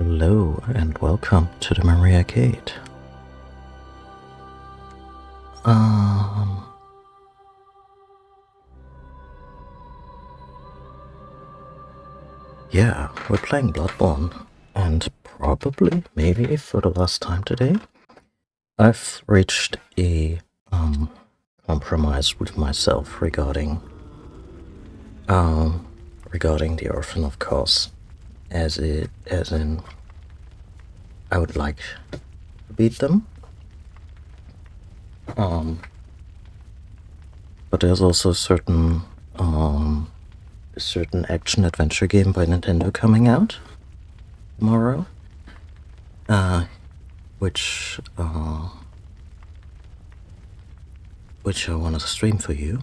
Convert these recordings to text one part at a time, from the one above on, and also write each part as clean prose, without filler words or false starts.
Hello and welcome to the Maria Gate. Yeah, we're playing Bloodborne, and probably, maybe for the last time today, I've reached a compromise with myself regarding the Orphan, of course, as in I would like to beat them. But there's also a certain action adventure game by Nintendo coming out tomorrow, which I want to stream for you,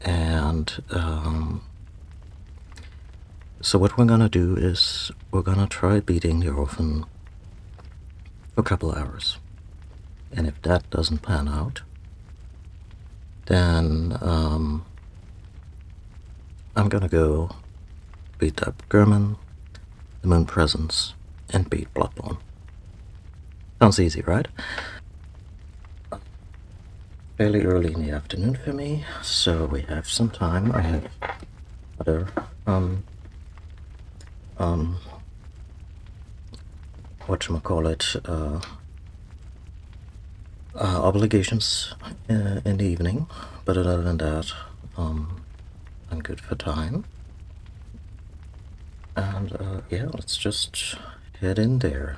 and so what we're gonna do is we're gonna try beating the Orphan for a couple hours, and if that doesn't pan out, then I'm gonna go beat up German, the Moon Presence, and beat Bloodborne. Sounds easy, right? Fairly early in the afternoon for me, so we have some time. I have other obligations in the evening, but other than that, I'm good for time. And yeah, let's just head in there.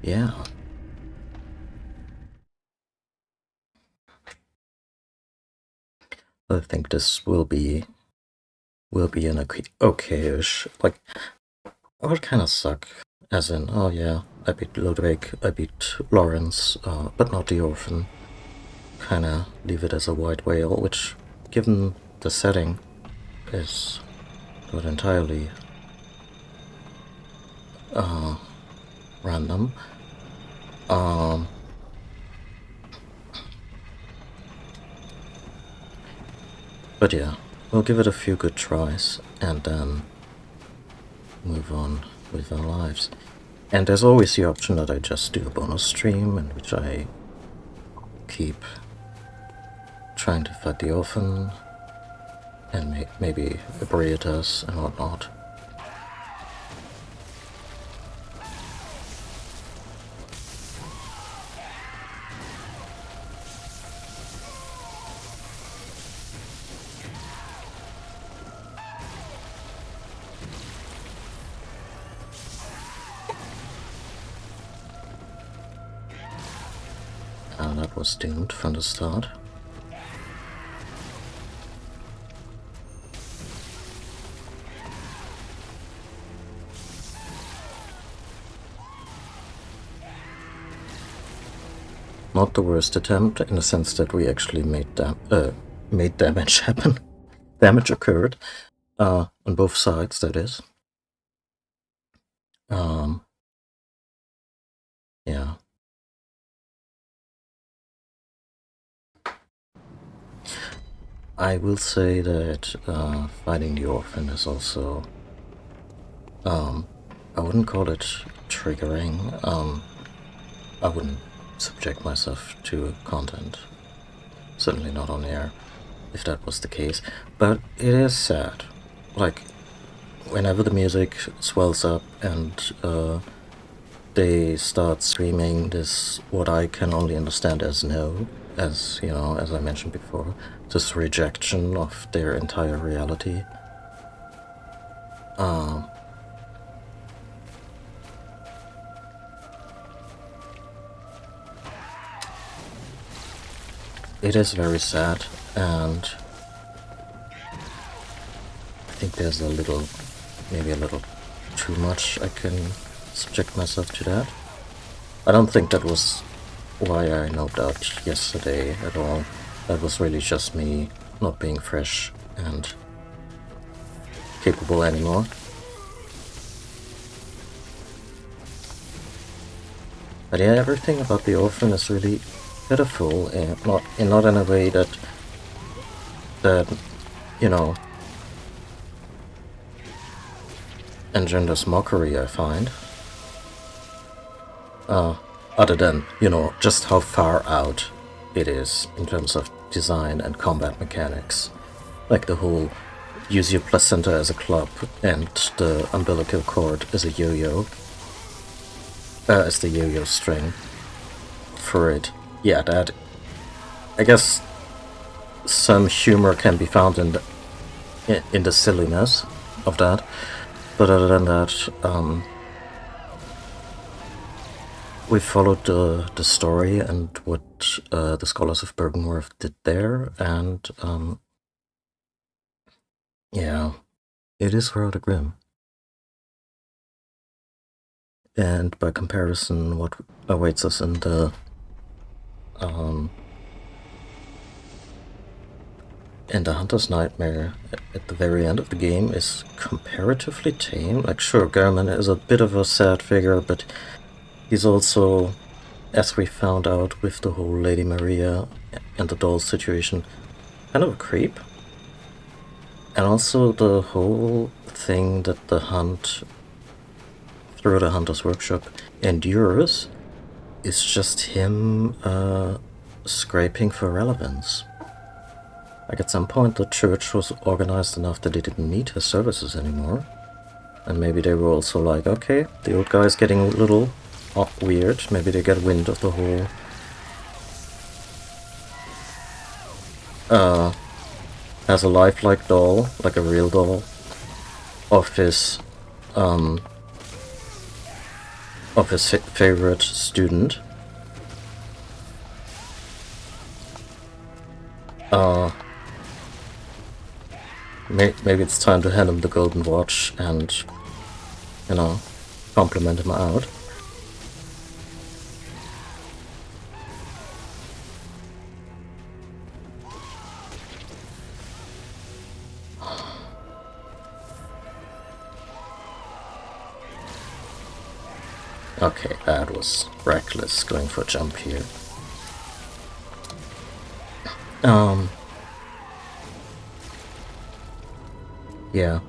Yeah. I think this will be an okay-ish, like, it would kind of suck, as in, oh yeah, I beat Ludwig, I beat Lawrence, but not the Orphan. Kinda leave it as a white whale, which, given the setting, is not entirely random. But yeah, we'll give it a few good tries and then move on with our lives. And there's always the option that I just do a bonus stream in which I keep trying to fight the Orphan and maybe Ebriatus and whatnot. And that was doomed from the start. Not the worst attempt, in the sense that we actually made damage happen. Damage occurred, on both sides, that is. Yeah. I will say that fighting the Orphan is also, I wouldn't call it triggering. I wouldn't subject myself to content. Certainly not on air, if that was the case. But it is sad. Like, whenever the music swells up and they start screaming this, what I can only understand as no, as, you know, as I mentioned before, this rejection of their entire reality. It is very sad, and I think there's maybe a little too much I can subject myself to that. I don't think that was why I noped out yesterday at all. That was really just me not being fresh and capable anymore. But yeah, everything about the Orphan is really pitiful, and not in a way that you know engenders mockery, I find. Other than, just how far out it is in terms of design and combat mechanics. Like the whole use your placenta as a club and the umbilical cord as a yo-yo. As the yo-yo string for it. Yeah, that... I guess some humor can be found in the silliness of that. But other than that, we followed the story and what the Scholars of Bergenworth did there, and yeah, it is rather grim. And by comparison, what awaits us in the Hunter's Nightmare at the very end of the game is comparatively tame. Like, sure, German is a bit of a sad figure, but he's also, as we found out with the whole Lady Maria and the doll situation, kind of a creep. And also the whole thing that the hunt through the Hunter's Workshop endures is just him scraping for relevance. Like, at some point the church was organized enough that they didn't need his services anymore. And maybe they were also like, okay, the old guy's getting a little weird. Maybe they get wind of the whole as a lifelike doll, like a real doll, of his favorite student. Maybe it's time to hand him the golden watch and, compliment him out. Okay, that was reckless going for a jump here. Yeah.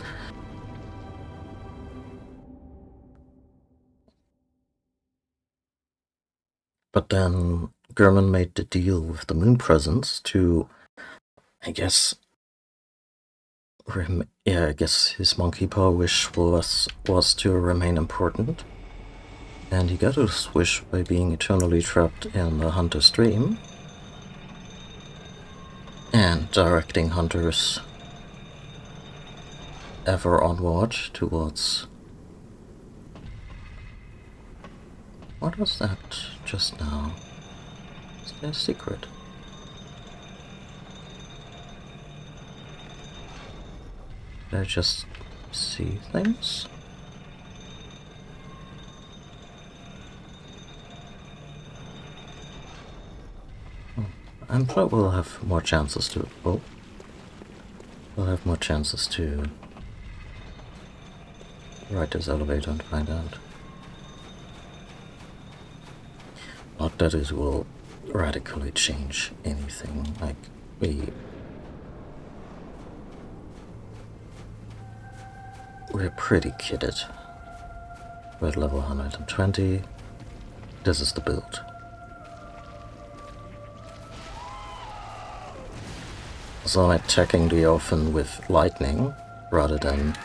But then Gurman made the deal with the Moon Presence to, I guess, I guess his monkey paw wish was to remain important. And he got his wish by being eternally trapped in the Hunter's dream and directing hunters ever onward towards... What was that just now? Is there a secret? Did I just see things? I'm sure we'll have more chances to... Oh. We'll have more chances to ride this elevator and find out. Not that it will radically change anything. Like, we're pretty kitted. We're at level 120. This is the build. So I'm attacking the Orphan with lightning rather than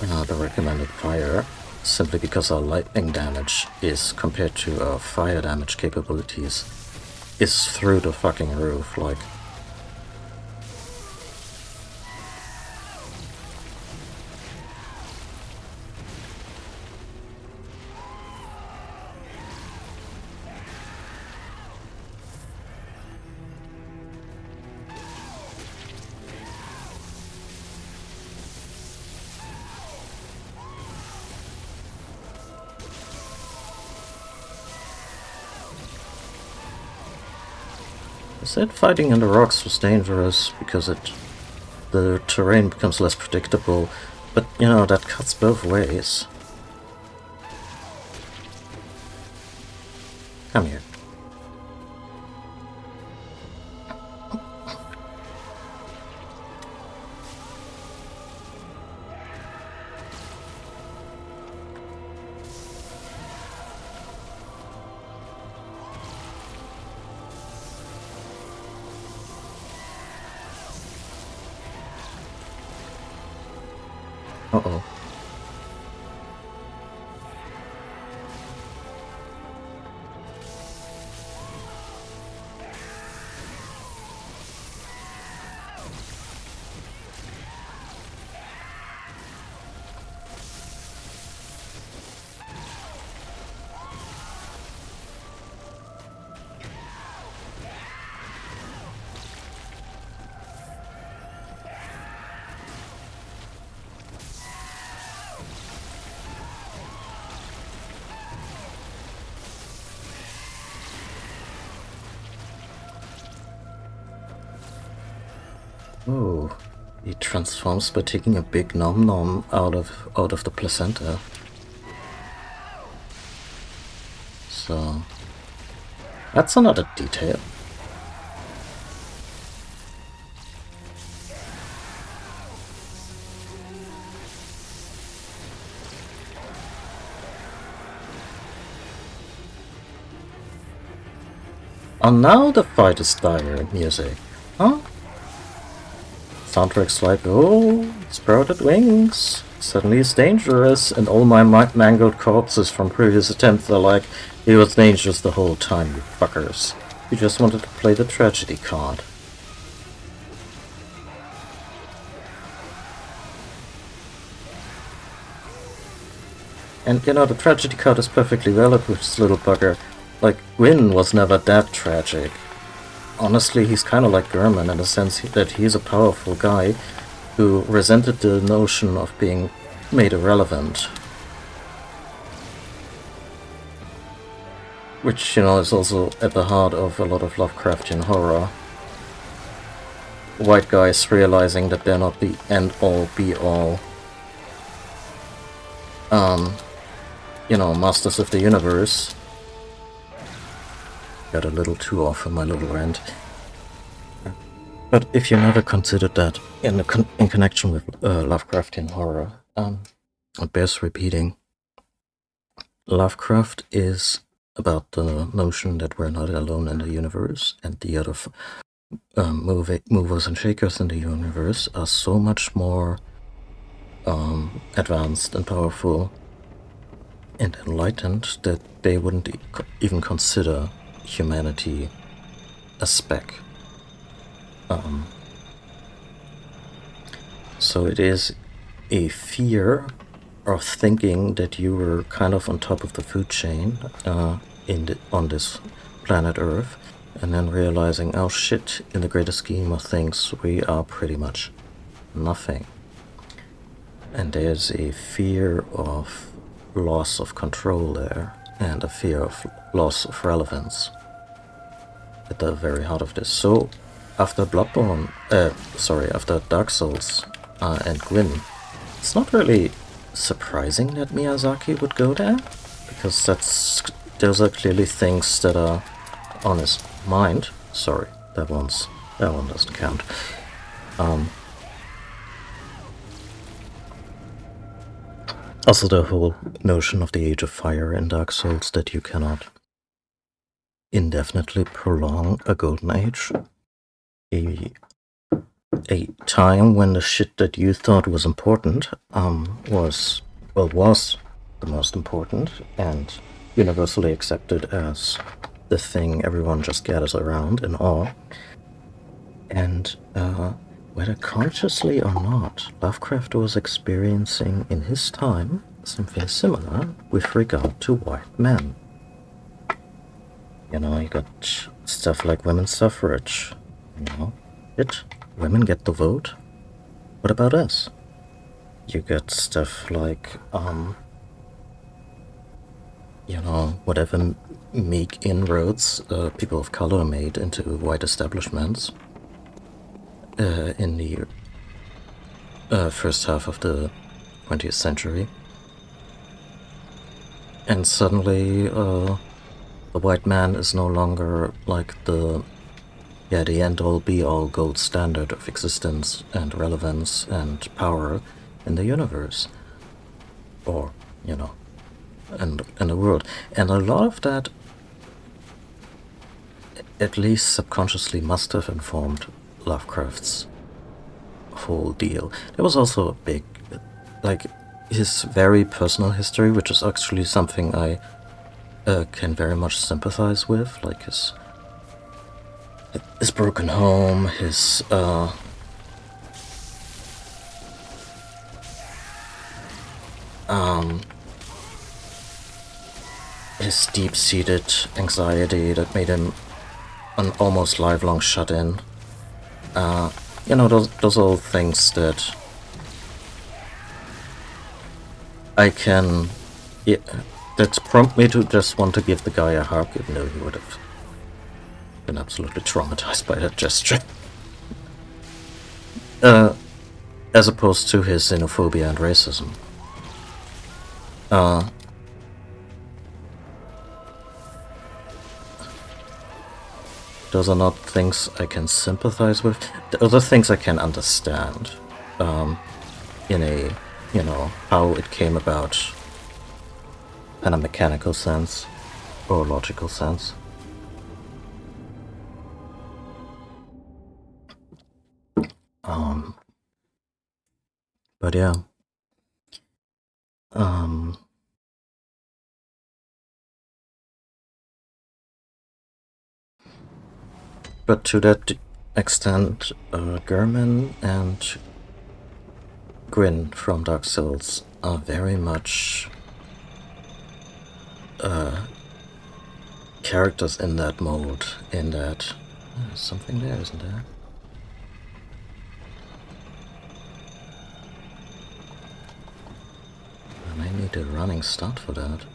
the recommended fire, simply because our lightning damage is, compared to our fire damage capabilities, is through the fucking roof. Like, I said fighting in the rocks was dangerous because the terrain becomes less predictable, but that cuts both ways. Come here. Uh-oh. Oh, he transforms by taking a big nom nom out of the placenta. So that's another detail. And now the fight is dire music, huh? Soundtrack's like, oh, sprouted wings. Suddenly it's dangerous, and all my mangled corpses from previous attempts are like, he was dangerous the whole time, you fuckers. You just wanted to play the tragedy card. And you know, the tragedy card is perfectly valid with this little bugger. Like, Gwyn was never that tragic. Honestly, he's kind of like German in the sense that he's a powerful guy who resented the notion of being made irrelevant. Which, you know, is also at the heart of a lot of Lovecraftian horror. White guys realizing that they're not the end-all, be-all, you know, masters of the universe. Got a little too off on my little rant. But if you never considered that in connection with Lovecraftian horror, it bears repeating. Lovecraft is about the notion that we're not alone in the universe, and the other movers and shakers in the universe are so much more advanced and powerful and enlightened that they wouldn't even consider humanity a speck. So it is a fear of thinking that you were kind of on top of the food chain on this planet Earth, and then realizing, oh shit, in the greater scheme of things, we are pretty much nothing. And there's a fear of loss of control there, and a fear of loss of relevance at the very heart of this. So, after after Dark Souls and Gwyn, it's not really surprising that Miyazaki would go there, because those are clearly things that are on his mind. Sorry, that one doesn't count. Also, the whole notion of the Age of Fire in Dark Souls, that you cannot indefinitely prolong a golden age. A time when the shit that you thought was important was the most important and universally accepted as the thing everyone just gathers around in awe. And whether consciously or not, Lovecraft was experiencing in his time something similar with regard to white men. You know, you got stuff like women's suffrage. You know, women get the vote. What about us? You get stuff like, you know, whatever meek inroads people of color made into white establishments in the first half of the 20th century. And suddenly, the white man is no longer like the end-all be-all gold standard of existence and relevance and power in the universe. Or, in the world. And a lot of that, at least subconsciously, must have informed Lovecraft's whole deal. There was also a big, his very personal history, which is actually something I can very much sympathize with, like his broken home, his his deep-seated anxiety that made him an almost lifelong shut-in. Those old things that I can... that prompt me to just want to give the guy a hug, even though he would have been absolutely traumatized by that gesture. As opposed to his xenophobia and racism. Those are not things I can sympathize with. Those are things I can understand. In a, how it came about in a mechanical sense or logical sense. But yeah. But to that extent, Gurman and Gwyn from Dark Souls are very much characters in that mode, in that... there's something there, isn't there? I may need a running start for that.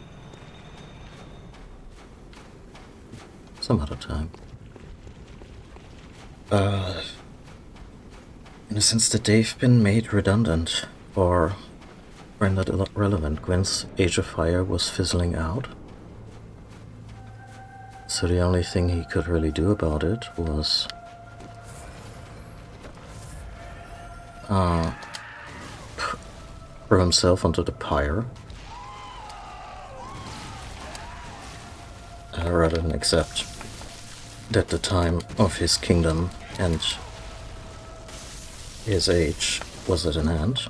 Some other time. In the sense that they've been made redundant or rendered irrelevant. Gwyn's Age of Fire was fizzling out. So the only thing he could really do about it was throw himself onto the pyre rather than accept that the time of his kingdom and his age was at an end.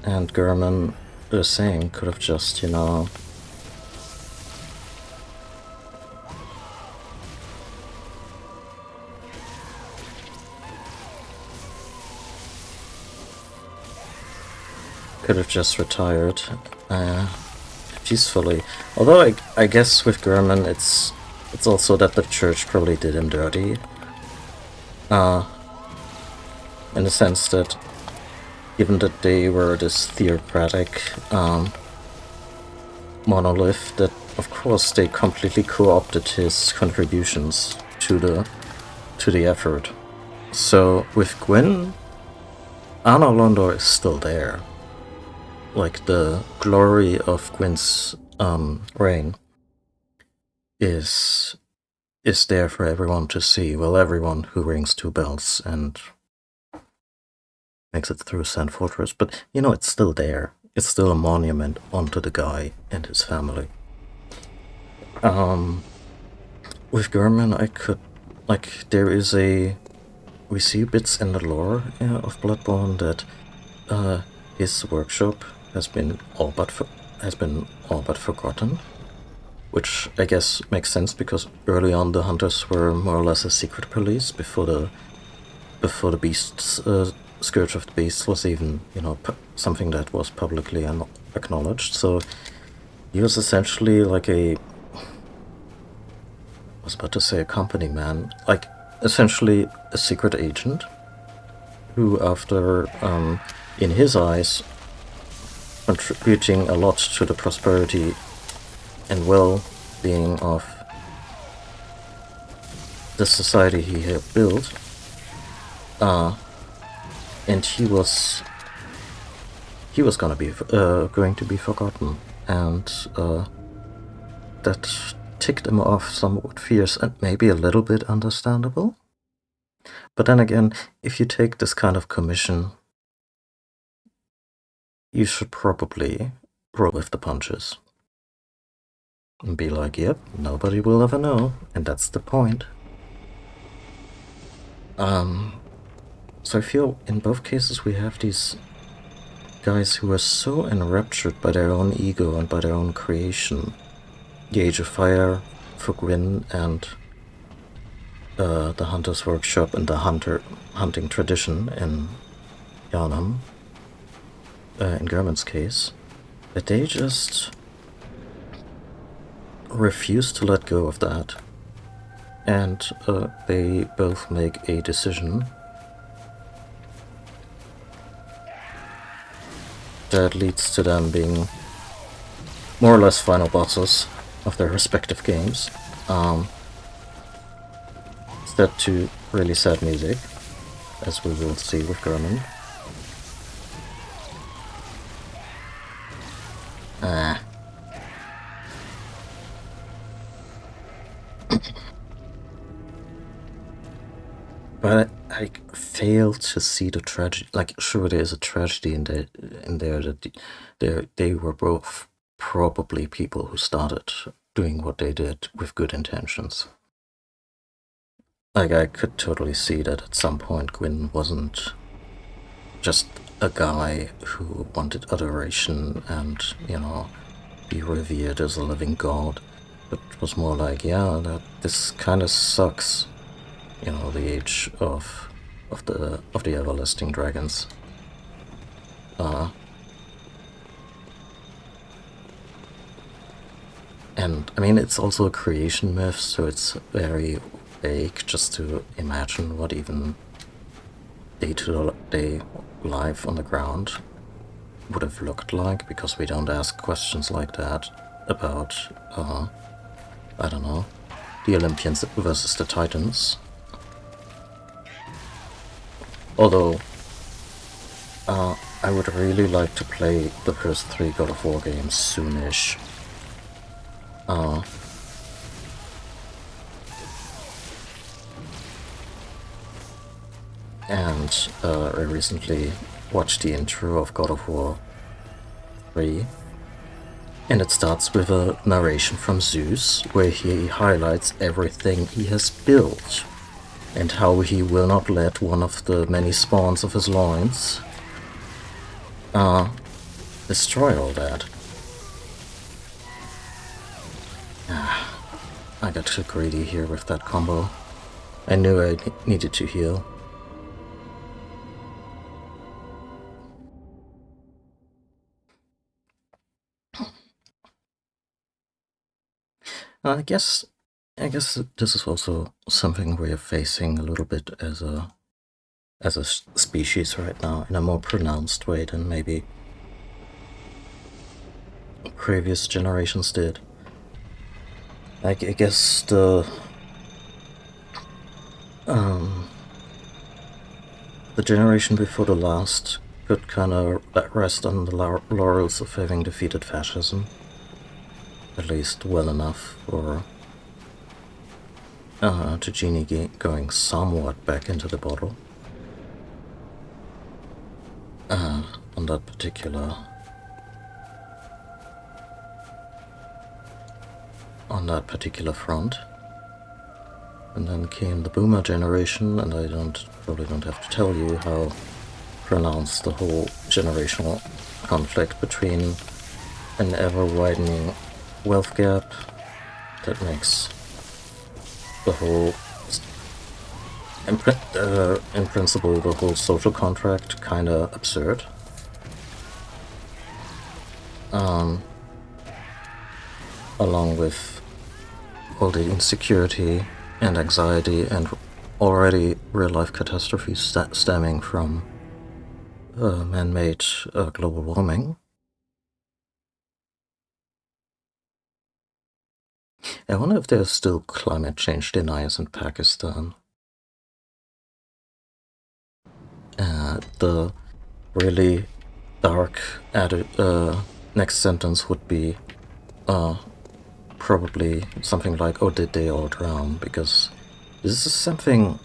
And Gurman, the same, could have just, could have just retired peacefully. Although I guess with Gurman it's also that the church probably did him dirty. In the sense that given that they were this theocratic monolith, that of course they completely co-opted his contributions to the effort. So with Gwyn, Anor Londo is still there. Like the glory of Gwyn's reign is there for everyone to see. Well, everyone who rings two bells and makes it through Sand Fortress, but it's still there. It's still a monument onto the guy and his family. With Gurman, there is we see bits in the lore of Bloodborne that his workshop has been all but forgotten, which I guess makes sense because early on the hunters were more or less a secret police before the beasts. Scourge of the Beast was even, something that was publicly acknowledged. So he was essentially like I was about to say a company man, essentially a secret agent who, after in his eyes, contributing a lot to the prosperity and well-being of the society he had built, and he was going to be forgotten, and that ticked him off somewhat fierce and maybe a little bit understandable. But then again, if you take this kind of commission, you should probably roll with the punches and be like, yep, nobody will ever know, and that's the point. So I feel in both cases we have these guys who are so enraptured by their own ego and by their own creation. The Age of Fire for Gwyn, and the Hunter's Workshop and the hunting tradition in Yharnam, in German's case, that they just refuse to let go of that. And they both make a decision that leads to them being more or less final bosses of their respective games. Set to really sad music, as we will see with German. But I fail to see the tragedy. Like, sure, there is a tragedy in there that they were both probably people who started doing what they did with good intentions. Like, I could totally see that at some point Gwyn wasn't just a guy who wanted adoration and, be revered as a living god. But it was more like, yeah, that this kind of sucks. The age of the everlasting dragons. And I mean, it's also a creation myth, so it's very vague just to imagine what even day-to-day life on the ground would have looked like, because we don't ask questions like that about, I don't know, the Olympians versus the Titans. Although, I would really like to play the first 3 God of War games soonish. And I recently watched the intro of God of War 3, and it starts with a narration from Zeus, where he highlights everything he has built, and how he will not let one of the many spawns of his loins destroy all that. I got too greedy here with that combo. I knew I needed to heal. I guess this is also something we're facing a little bit as a species right now, in a more pronounced way than maybe previous generations did. Like, I guess the generation before the last could kind of rest on the laurels of having defeated fascism, at least well enough for to Genie going somewhat back into the bottle. On that particular front. And then came the Boomer generation, and I probably don't have to tell you how pronounced the whole generational conflict between an ever-widening wealth gap that makes the whole, in principle, the whole social contract kinda absurd. Along with all the insecurity and anxiety and already real-life catastrophes stemming from man-made global warming. I wonder if there's still climate change deniers in Pakistan. The really dark next sentence would be probably something like, "Oh, did they all drown?" Because this is something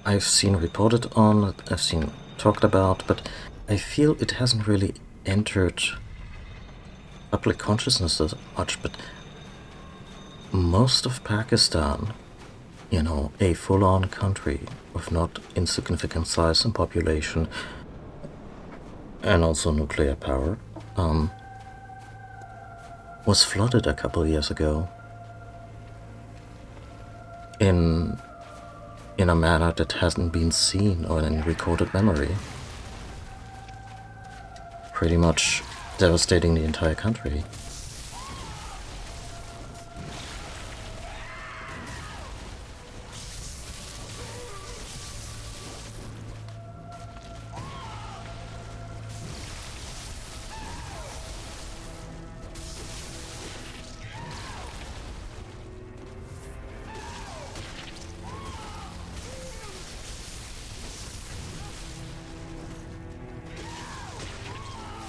I've seen reported on, I've seen talked about, but I feel it hasn't really entered public consciousness as much. But most of Pakistan, you know, a full-on country with not insignificant size and population, and also nuclear power, was flooded a couple years ago in a manner that hasn't been seen or in any recorded memory. Pretty much devastating the entire country.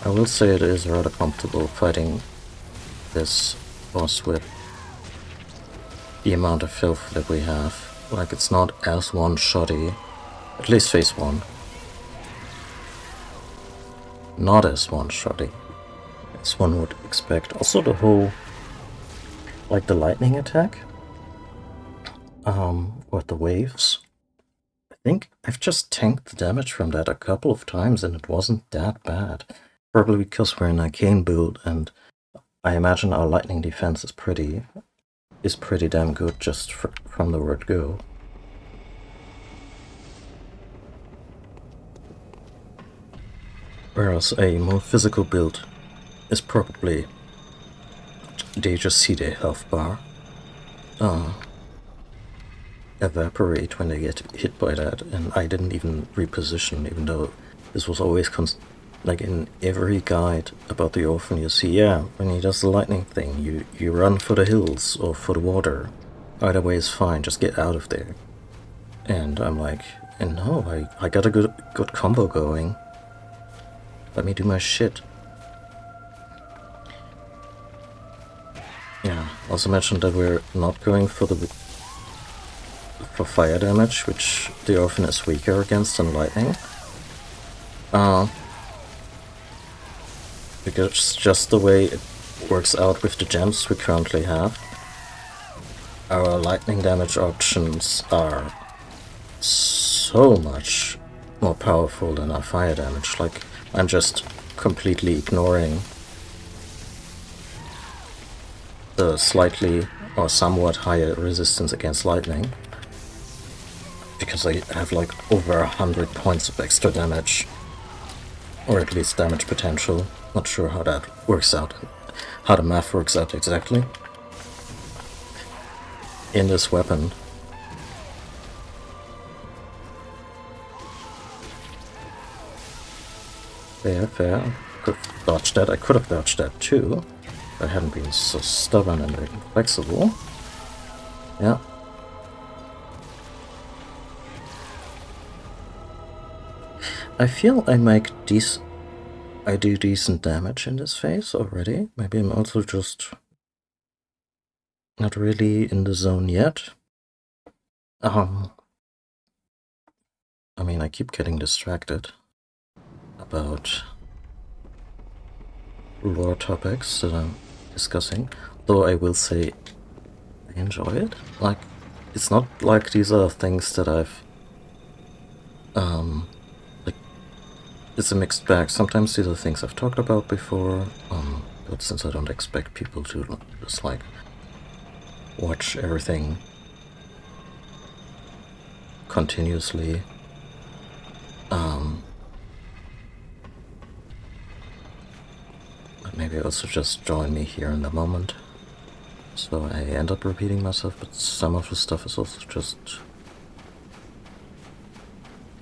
I will say it is rather comfortable fighting this boss with the amount of filth that we have. Like, it's not as one-shotty, at least phase 1. Not as one-shotty as one would expect. Also the whole, like the lightning attack, with the waves. I think I've just tanked the damage from that a couple of times and it wasn't that bad. Probably because we're an arcane build, and I imagine our lightning defense is pretty damn good just from the word go. Whereas a more physical build is probably, they just see their health bar evaporate when they get hit by that, and I didn't even reposition, even though this was always like in every guide about the Orphan, you see, yeah, when he does the lightning thing, you run for the hills or for the water. Either way is fine, just get out of there. And I'm like, and no, I got a good combo going. Let me do my shit. Yeah, also mentioned that we're not going for fire damage, which the Orphan is weaker against than lightning. Because just the way it works out with the gems we currently have, our lightning damage options are so much more powerful than our fire damage. Like, I'm just completely ignoring the slightly or somewhat higher resistance against lightning, because I have like over 100 points of extra damage, or at least damage potential. Not sure how that works out, how the math works out exactly in this weapon. Fair. Could have dodged that. I could have dodged that too. If I hadn't been so stubborn and inflexible. Yeah. I feel I do decent damage in this phase already. Maybe I'm also just not really in the zone yet. I mean, I keep getting distracted about lore topics that I'm discussing, though I will say I enjoy it. Like, it's not like these are things that I've like, it's a mixed bag. Sometimes these are things I've talked about before, but since I don't expect people to just like watch everything continuously, but maybe also just join me here in the moment. So I end up repeating myself, but some of the stuff is also just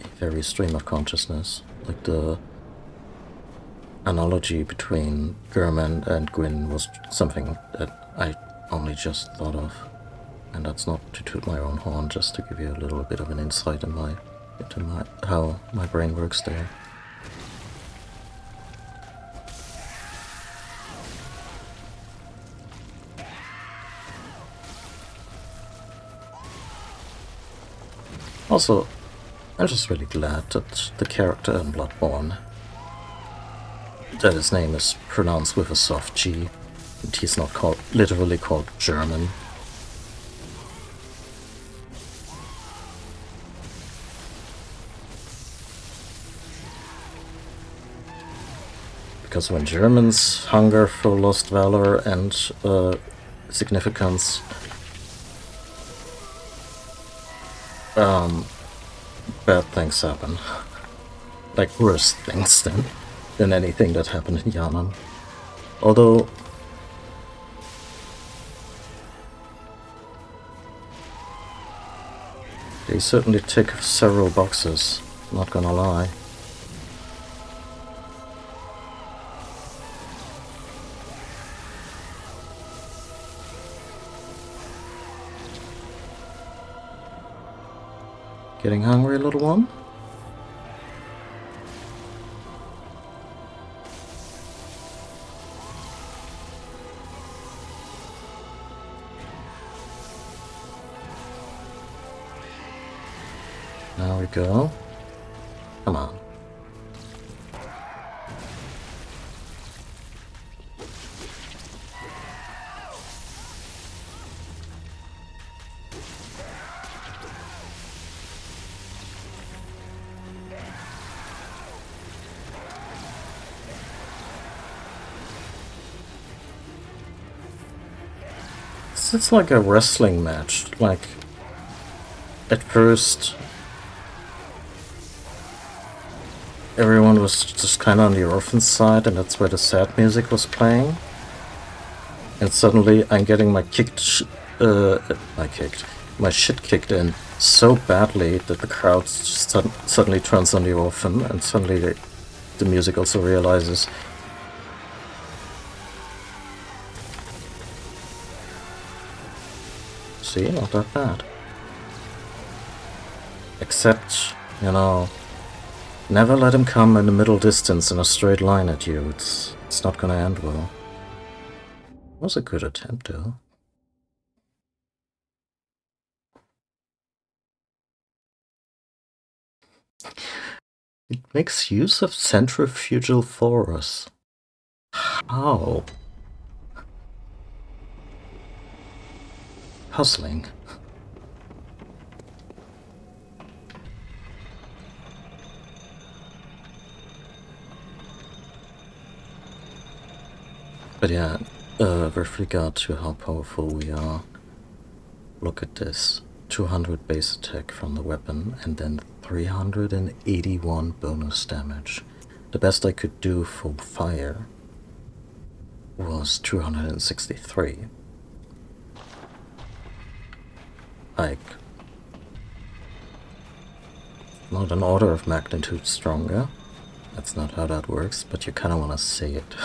a very stream of consciousness. Like the analogy between German and Gwyn was something that I only just thought of. And that's not to toot my own horn, just to give you a little bit of an insight into how my brain works there. Also, I'm just really glad that the character in Bloodborne, that his name is pronounced with a soft G, and he's not literally called German. Because when Germans hunger for lost valor and significance, bad things happen. Like worse things than anything that happened in Yharnam. Although they certainly tick several boxes, not gonna lie. Getting hungry, little one? Now we go. Come on. It's like a wrestling match. Like, at first, everyone was just kind of on the Orphan side, and that's where the sad music was playing. And suddenly, I'm getting my shit kicked in so badly that the crowd just suddenly turns on the Orphan, and suddenly the music also realizes. See, not that bad. Except, you know, never let him come in the middle distance in a straight line at you. It's not gonna end well. It was a good attempt, though. It makes use of centrifugal force. How? Puzzling. But yeah, with regard to how powerful we are, look at this. 200 base attack from the weapon, and then 381 bonus damage. The best I could do for fire was 263. Like, not an order of magnitude stronger. That's not how that works, but you kind of want to say it.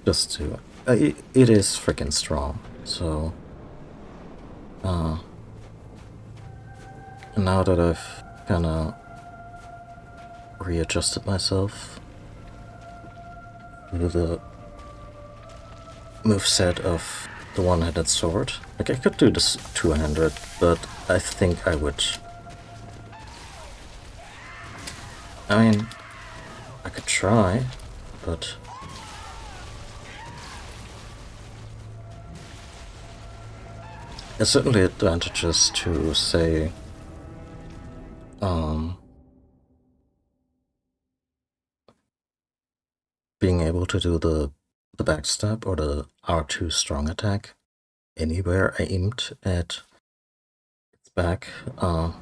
Just to... it is freaking strong, so... now that I've kind of readjusted myself with the moveset of the one-handed sword. Like, I could do this two-handed, but I think I would... I mean, I could try, but... there's certainly advantages to, say, being able to do the backstab or the R2 strong attack anywhere aimed at its back. I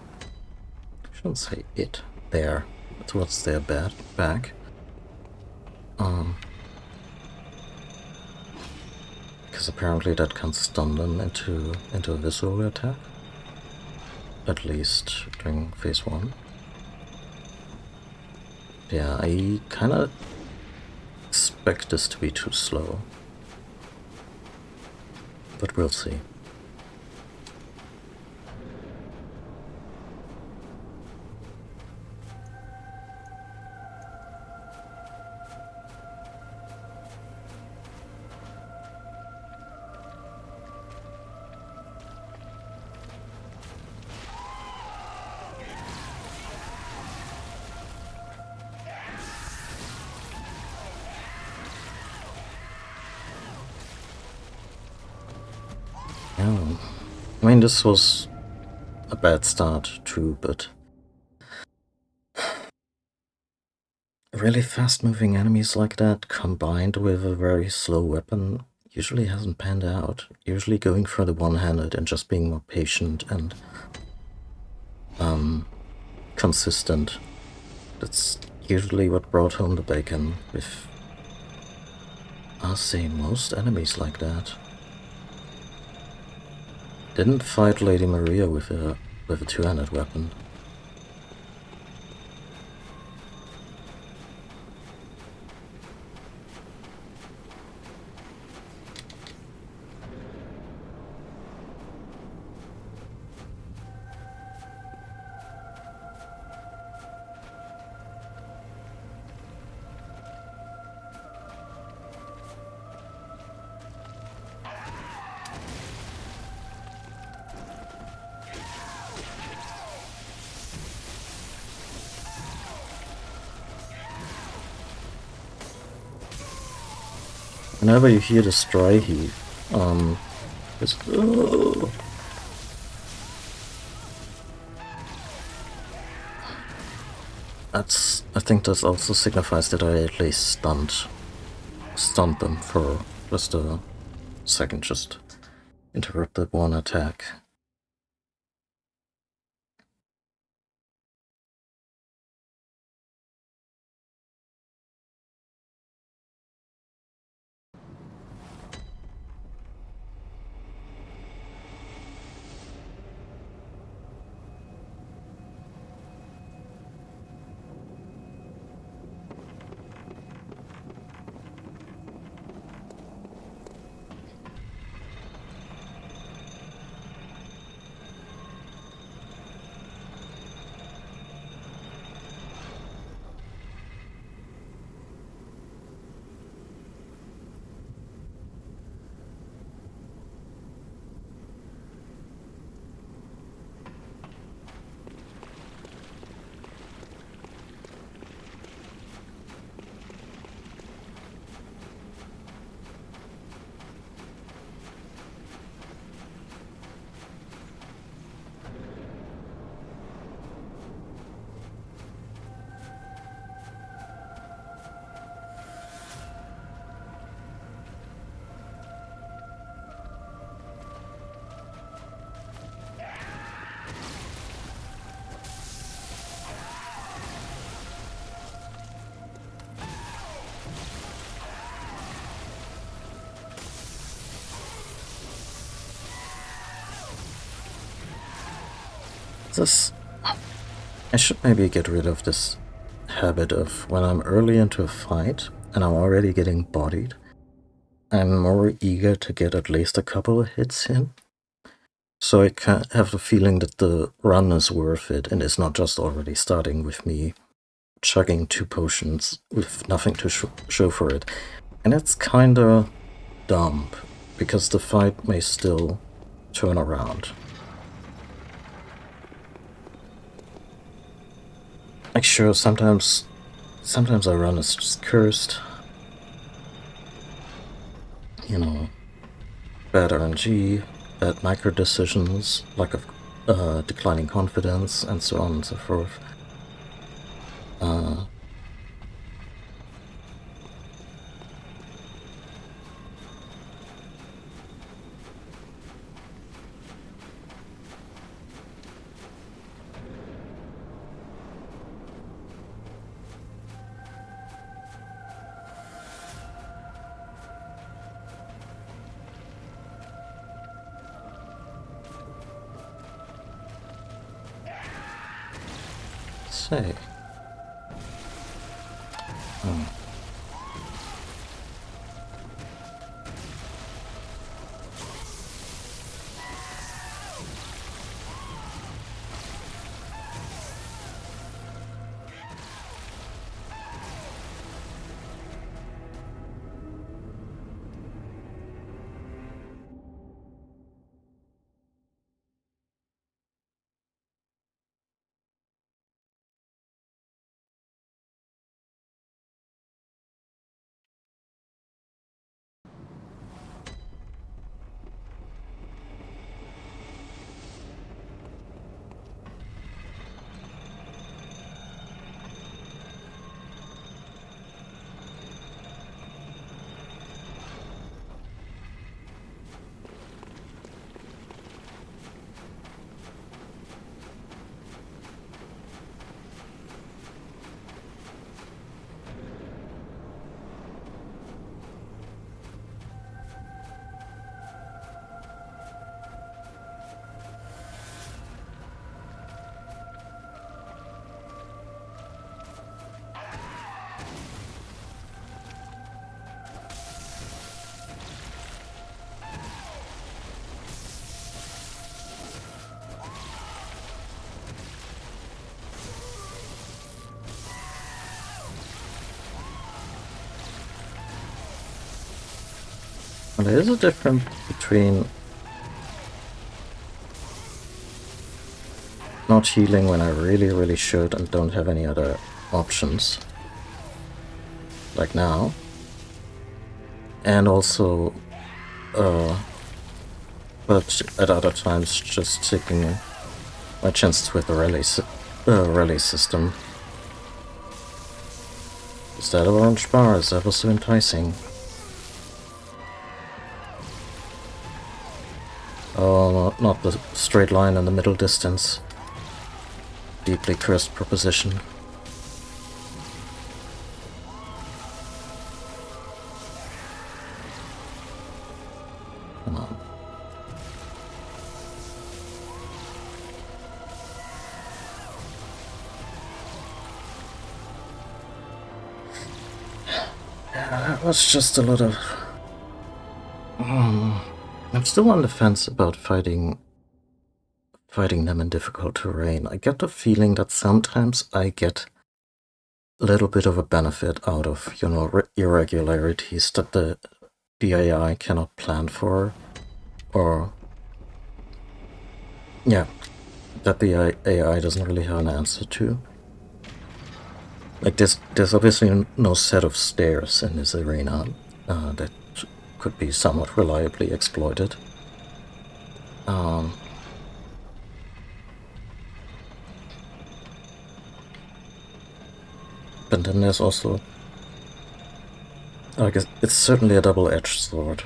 shouldn't say it, there, towards their back. Because apparently that can stun them into a visual attack. At least during phase 1. Yeah, I kinda expect this to be too slow. But we'll see. Yeah. I mean, this was a bad start too, but really fast-moving enemies like that, combined with a very slow weapon, usually hasn't panned out. Usually going for the one-handed and just being more patient and consistent. That's usually what brought home the bacon with, I'll say, most enemies like that. Didn't fight Lady Maria with a two-handed weapon. Whenever you hear the dry heat, it's I think that also signifies that I at least stunned them for just a second, just interrupted one attack. This... I should maybe get rid of this habit of when I'm early into a fight and I'm already getting bodied, I'm more eager to get at least a couple of hits in. So I can have the feeling that the run is worth it and it's not just already starting with me chugging 2 potions with nothing to show for it. And it's kinda dumb, because the fight may still turn around. Like, sure, sometimes our run is just cursed. You know, bad RNG, bad micro decisions, lack of declining confidence, and so on and so forth. Say. And there is a difference between not healing when I really should and don't have any other options, like now, and also, but at other times just taking my chances with the rally system. Is that orange bar is ever so enticing. Oh, not the straight line in the middle distance. Deeply cursed proposition. Come on. Yeah, that was just a lot of... I'm still on the fence about fighting them in difficult terrain. I get the feeling that sometimes I get a little bit of a benefit out of, you know, irregularities that the AI cannot plan for, or yeah, that the AI doesn't really have an answer to. Like there's obviously no set of stairs in this arena that could be somewhat reliably exploited. But then there's also, I guess it's certainly a double-edged sword.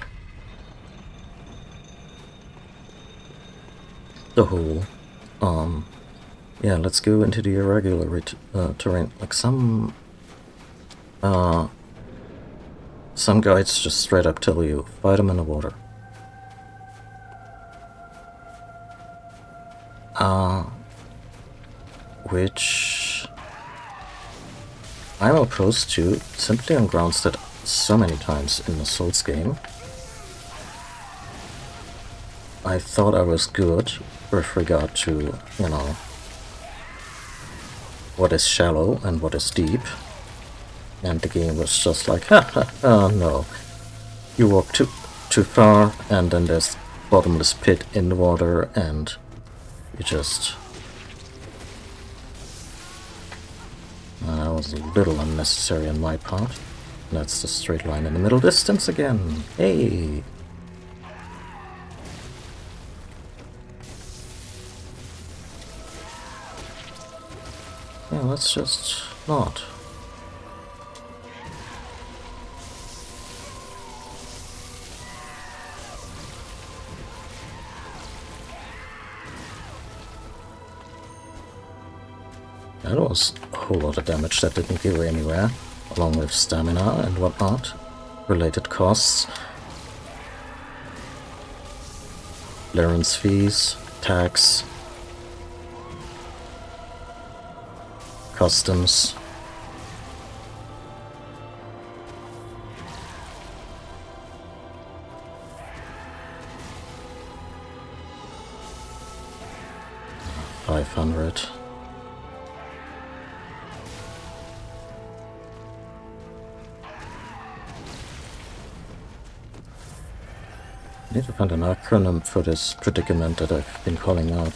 The whole, yeah, let's go into the irregular terrain. Like some guides just straight up tell you, fight them in the water. Which I'm opposed to, simply on grounds that so many times in the Souls game I thought I was good with regard to, you know, what is shallow and what is deep, and the game was just like, no, you walk too far, and then there's bottomless pit in the water, and you just... that was a little unnecessary on my part. That's the straight line in the middle distance again. Hey! Yeah, let's just not. That was a whole lot of damage that didn't go anywhere, along with stamina and whatnot, related costs, clearance fees, tax, customs. $500. I need to find an acronym for this predicament that I've been calling out.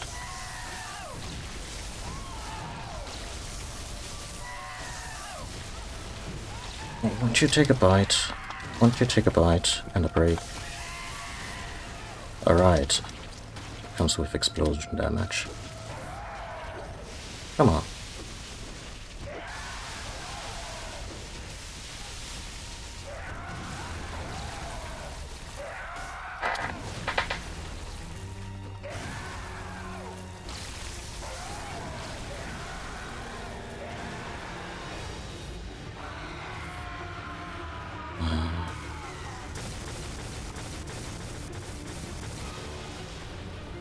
Hey, won't you take a bite? Won't you take a bite and a break? Alright. Comes with explosion damage. Come on.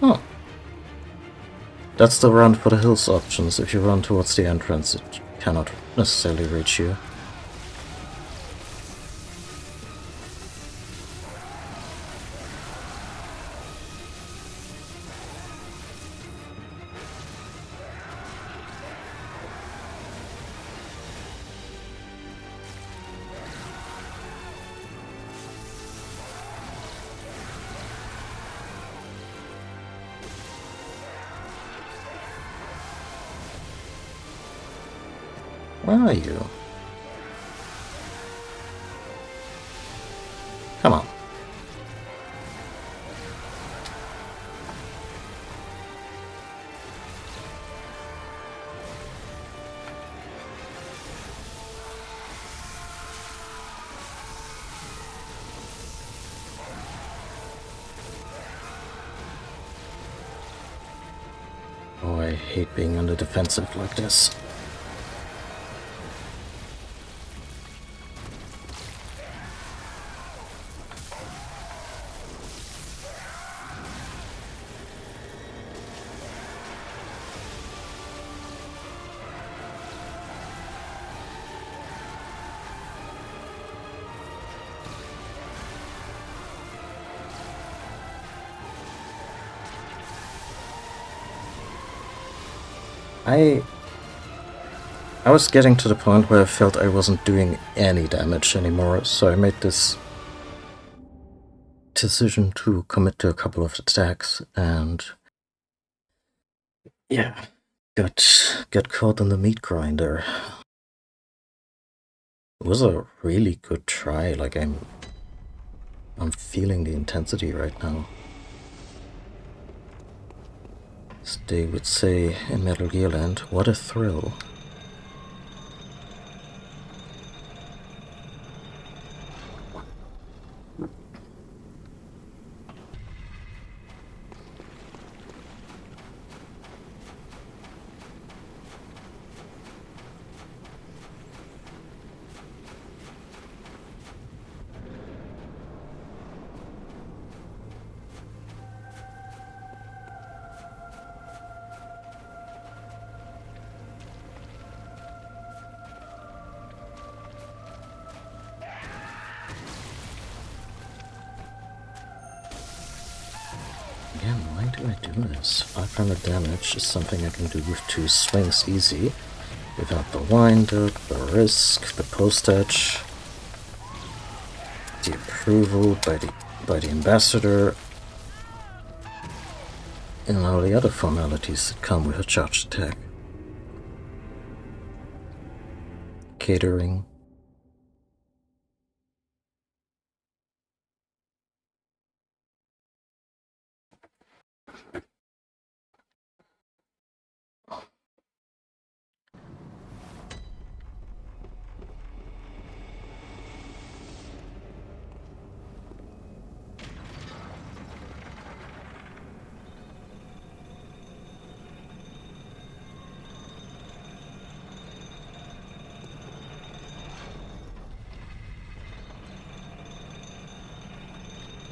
Oh. That's the run for the hills options. If you run towards the entrance, it cannot necessarily reach you. Where are you? Come on. Oh, I hate being on the defensive like this. I was getting to the point where I felt I wasn't doing any damage anymore, so I made this decision to commit to a couple of attacks, and yeah, got caught in the meat grinder. It was a really good try. Like I'm feeling the intensity right now. As they would say in Metal Gear Land, what a thrill. Again, why do I do this? 500 damage is something I can do with 2 swings easy, without the wind-up, the risk, the postage, the approval by the ambassador, and all the other formalities that come with a charged attack. Catering.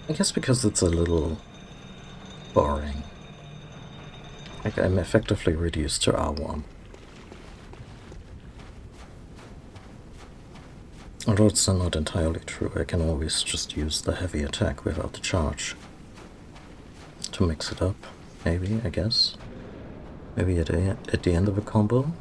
I guess because it's a little boring. Like I'm effectively reduced to R1. Although it's not entirely true, I can always just use the heavy attack without the charge. To mix it up, maybe, I guess. Maybe at the end of a combo?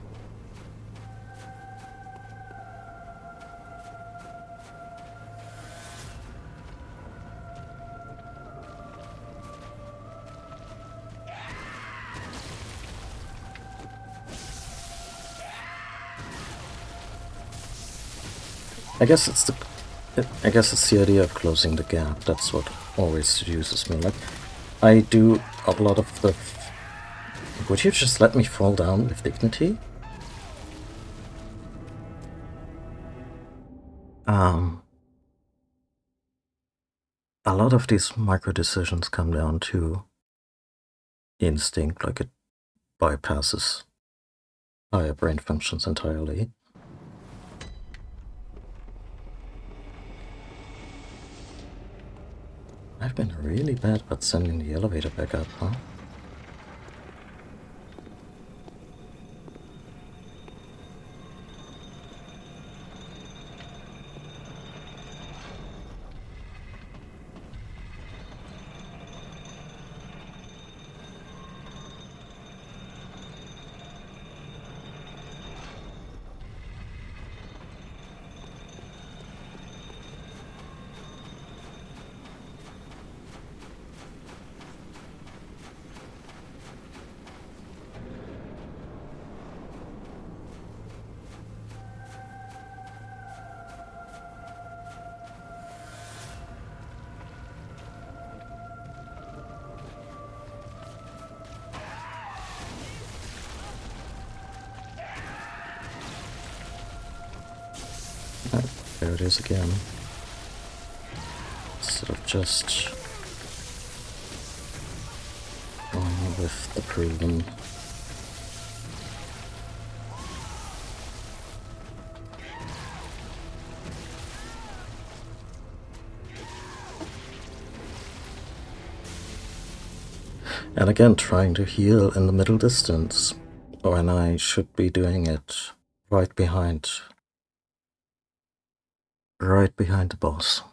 I guess it's the idea of closing the gap. That's what always seduces me. Like, I do a lot of the... Would you just let me fall down with dignity? A lot of these micro decisions come down to instinct, like it bypasses higher brain functions entirely. I've been really bad about sending the elevator back up, huh? there it is again. Instead of just going with the proven. And again, trying to heal in the middle distance when I should be doing it right behind the boss.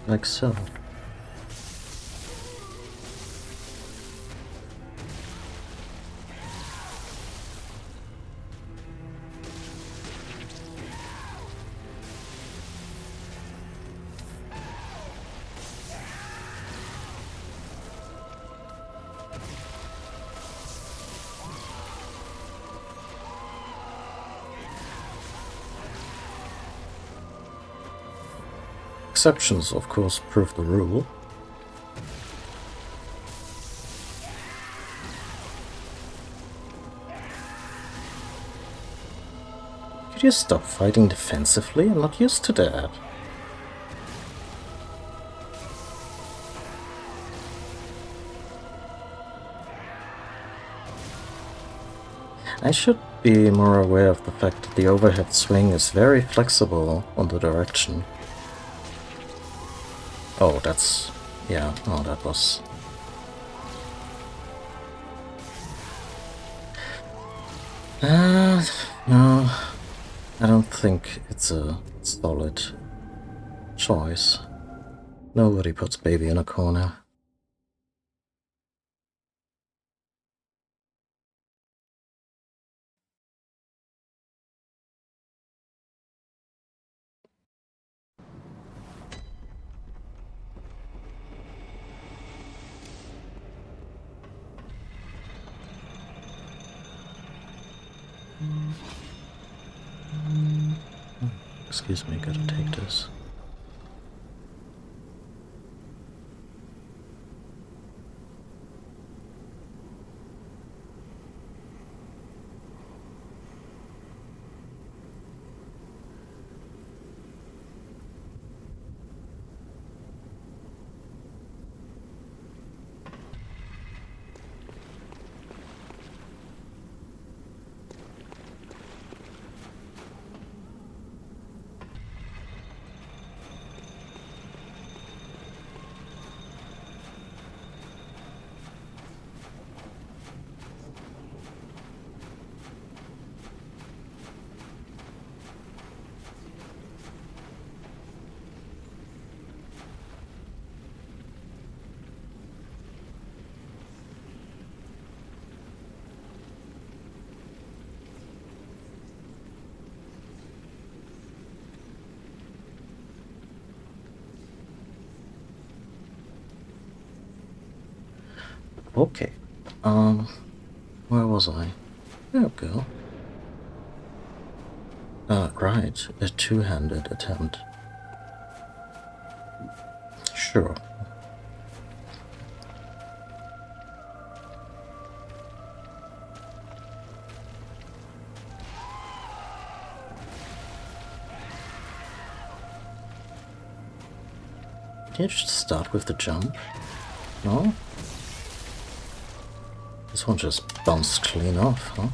Like so. Exceptions, of course, prove the rule. Could you stop fighting defensively? I'm not used to that. I should be more aware of the fact that the overhead swing is very flexible on the direction. Oh, that's... yeah, oh, that was... no, I don't think it's a solid choice. Nobody puts baby in a corner. Excuse me, gotta take this. Okay, where was I? There we go. Right, a two-handed attempt. Sure. Can you just start with the jump? No? This one just bounced clean off, huh?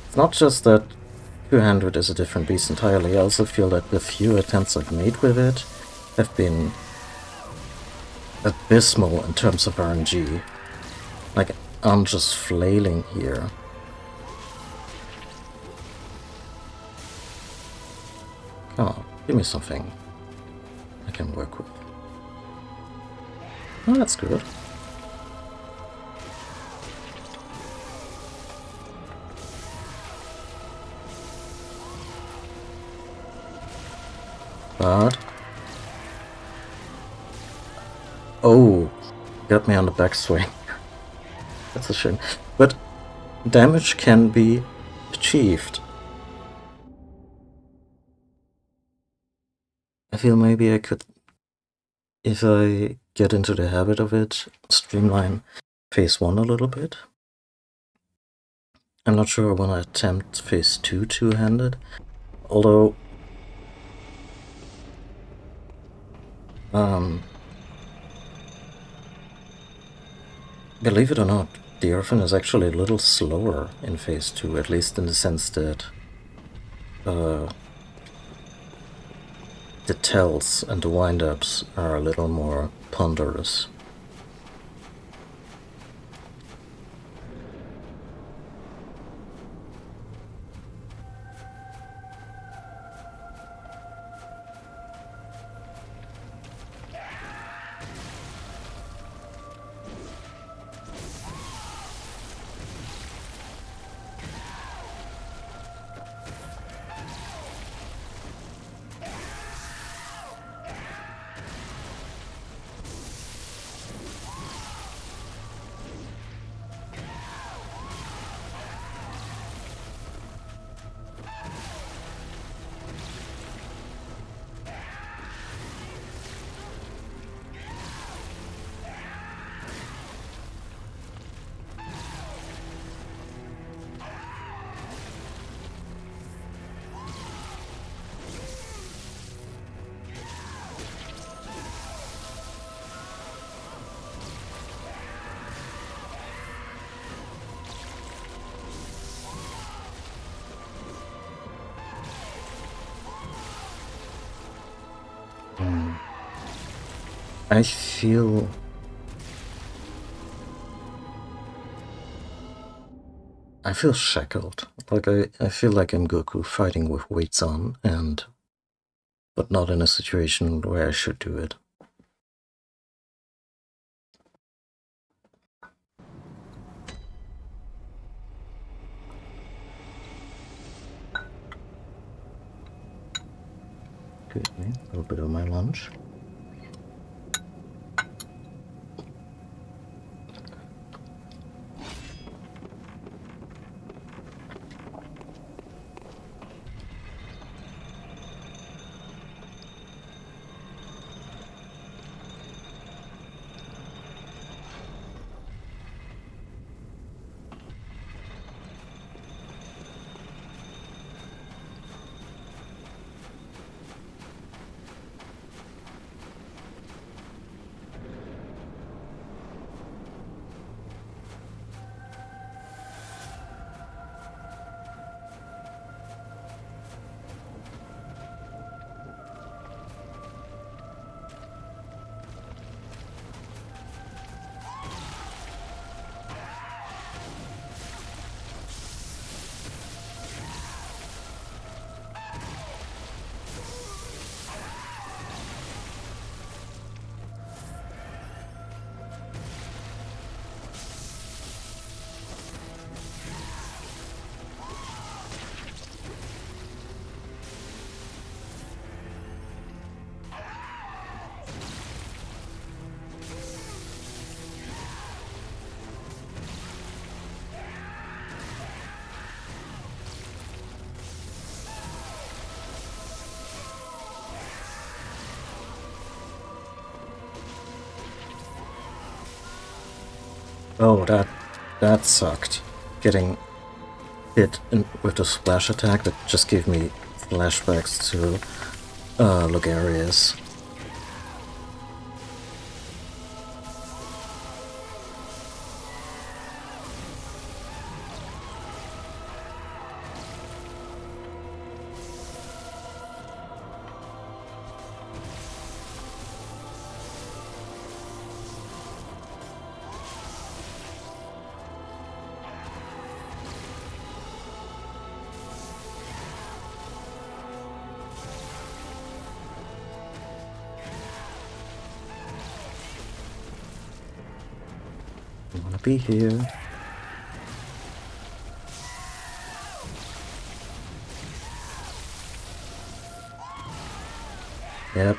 It's not just that two-handed is a different beast entirely, I also feel that the few attempts I've made with it have been abysmal in terms of RNG. Like, I'm just flailing here. Come on, give me something I can work with. Oh, that's good. But... oh, got me on the backswing. That's a shame. But damage can be achieved. I feel maybe I could, if I get into the habit of it, streamline phase 1 a little bit. I'm not sure I want to attempt phase 2 two-handed, although believe it or not, the Orphan is actually a little slower in phase 2, at least in the sense that the tells and the wind-ups are a little more ponderous. I feel... shackled. Like, I feel like I'm Goku fighting with weights on, but not in a situation where I should do it. Excuse me, a little bit of my lunch. Oh, that sucked. Getting hit with the splash attack that just gave me flashbacks to Logarius. I wanna be here. Yep.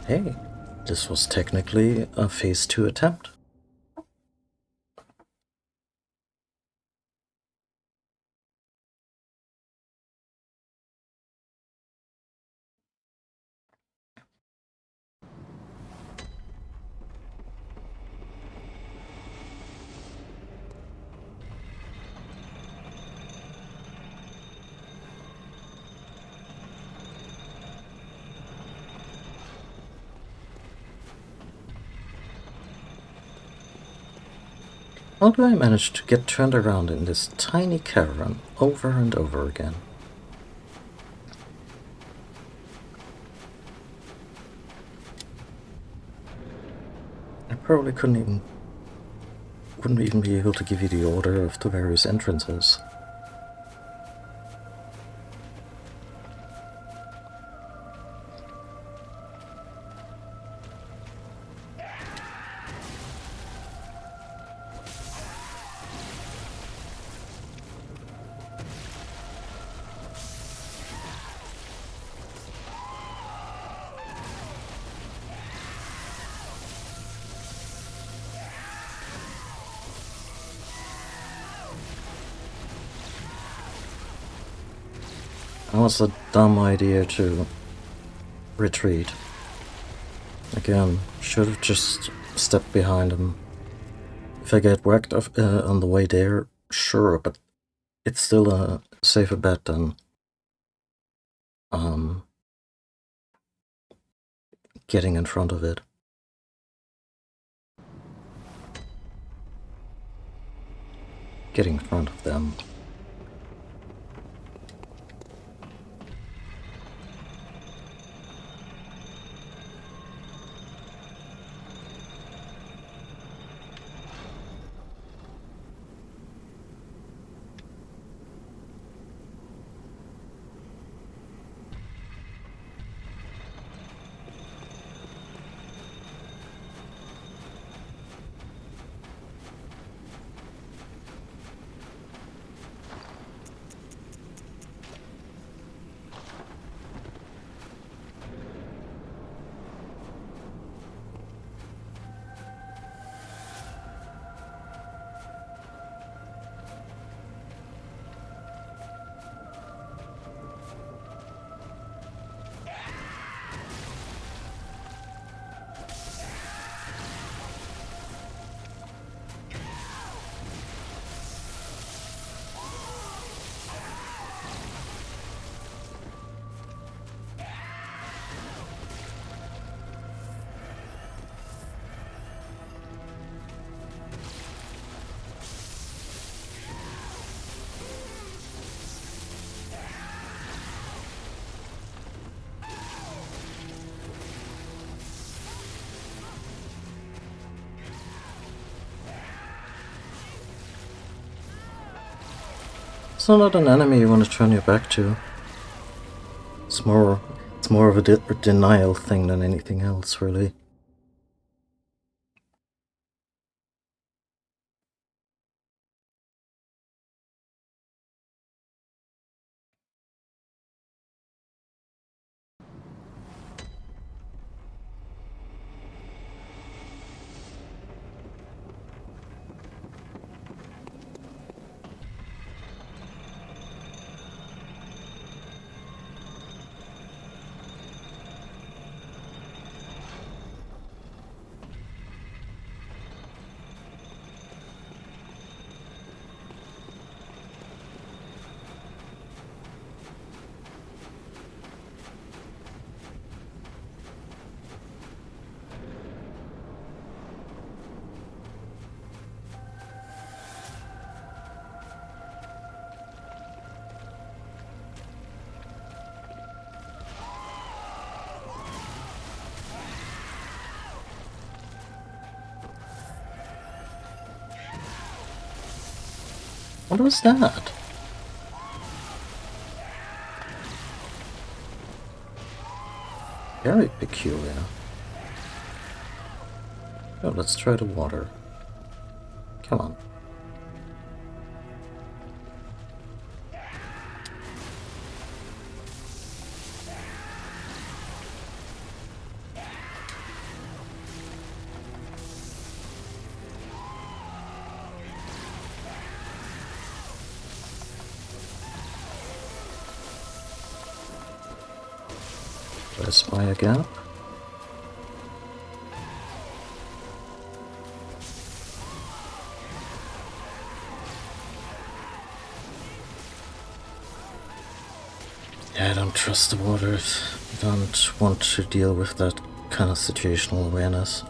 Hey, this was technically a phase 2 attempt. How do I manage to get turned around in this tiny caravan over and over again? I probably wouldn't even be able to give you the order of the various entrances. That was a dumb idea to retreat. Again, should have just stepped behind him. If I get whacked on the way there, sure, but it's still a safer bet than getting in front of it. Getting in front of them. It's not an enemy you want to turn your back to. It's more of a denial thing than anything else, really. What was that? Very peculiar. Oh, let's try the water. Come on. Do I spy a gap? Yeah, I don't trust the water. I don't want to deal with that kind of situational awareness.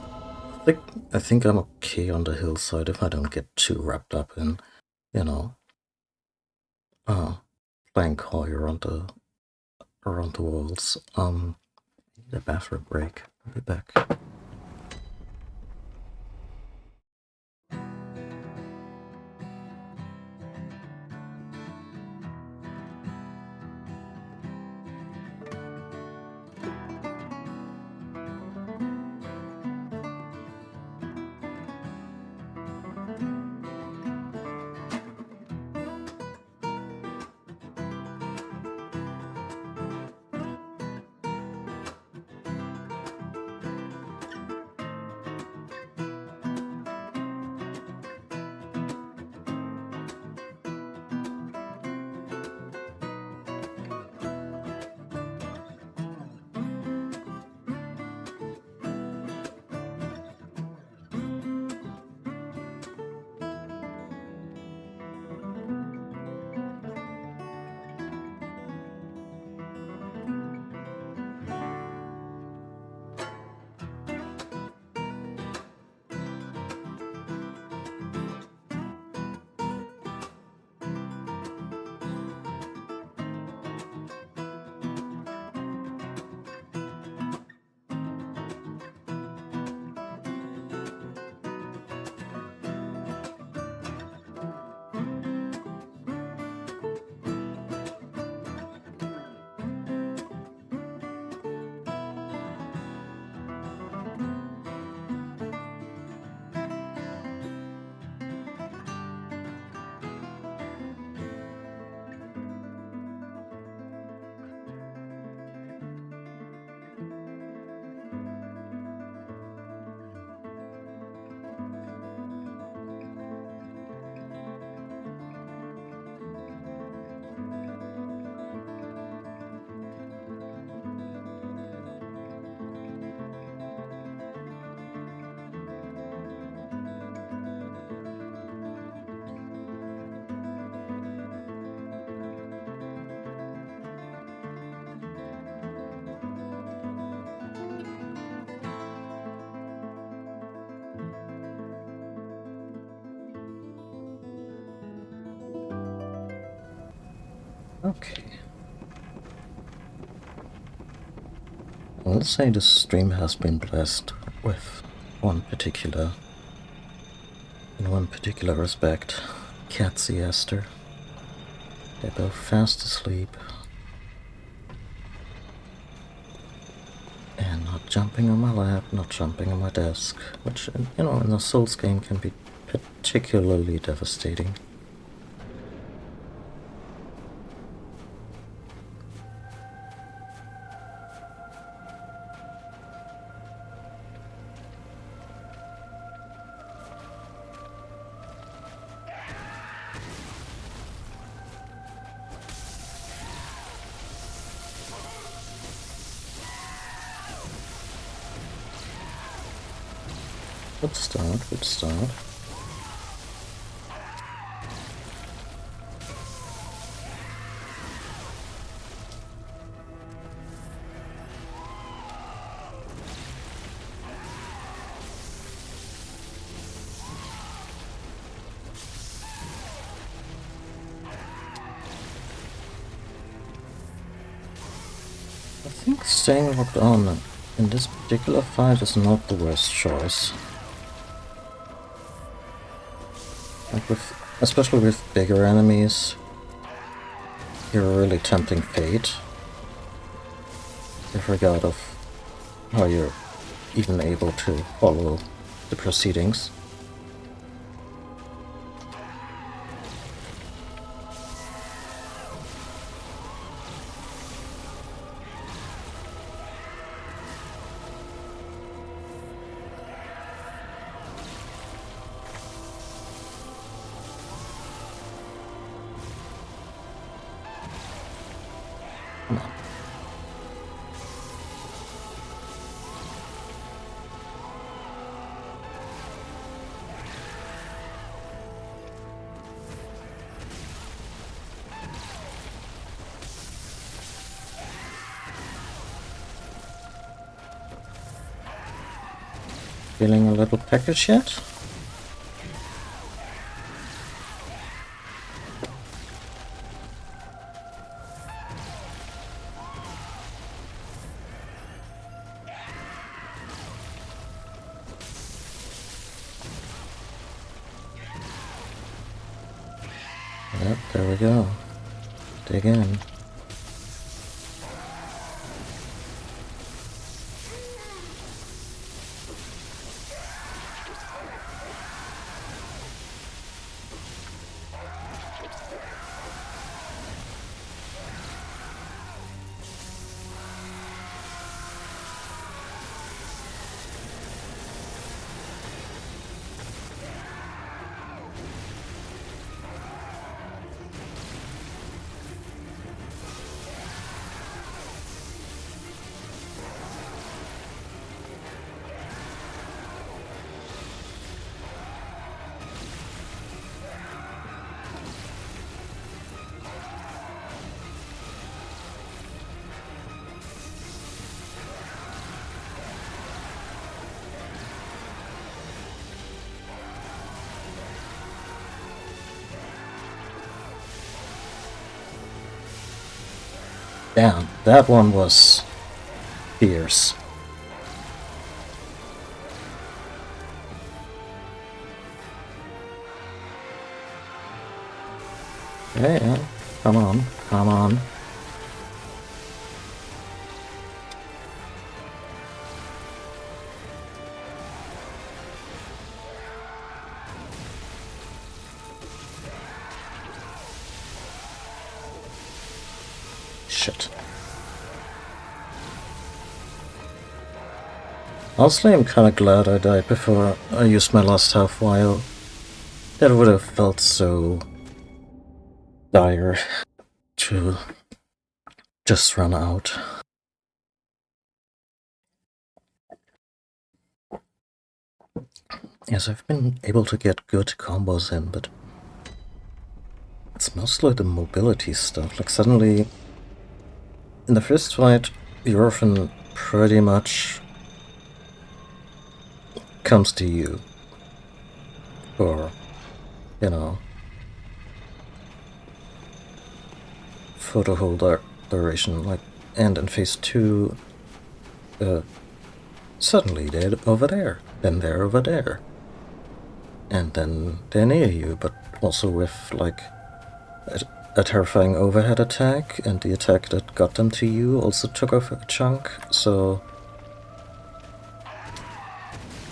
I think I'm okay on the hillside if I don't get too wrapped up in, you know, playing coy around the walls. Need a bathroom break. I'll be back. Okay. I'll say the stream has been blessed with in one particular respect, Catsy Esther. They're both fast asleep and not jumping on my lap, not jumping on my desk, which, in a Souls game can be particularly devastating. Good start, good start. I think staying locked on in this particular fight is not the worst choice. Like Especially with bigger enemies, you're really tempting fate. I forgot of how you're even able to follow the proceedings. Come on. Feeling a little peckish yet? Yep, there we go. Dig in. Damn, that one was fierce. Okay, yeah. Come on, come on. Shit. Honestly, I'm kinda glad I died before I used my last health vial. That would have felt so dire to just run out. Yes, I've been able to get good combos in, but it's mostly the mobility stuff. Like, suddenly, in the first fight, the Orphan pretty much comes to you. Or, you know, for the whole duration. Like, and in phase 2, suddenly they're over there, then they're over there. And then they're near you, but also with, like, a terrifying overhead attack, and the attack that got them to you also took off a chunk, so...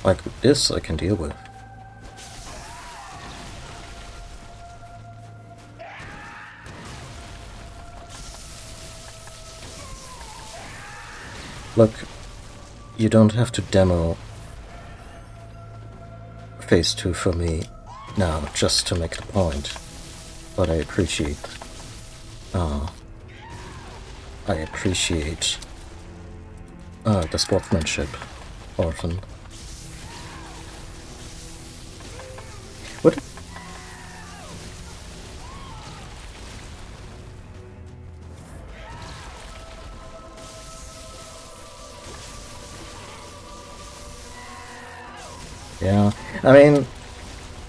like, this I can deal with. Look, you don't have to demo phase 2 for me now, just to make the point. But I appreciate the sportsmanship, Orphan. What? Yeah, I mean,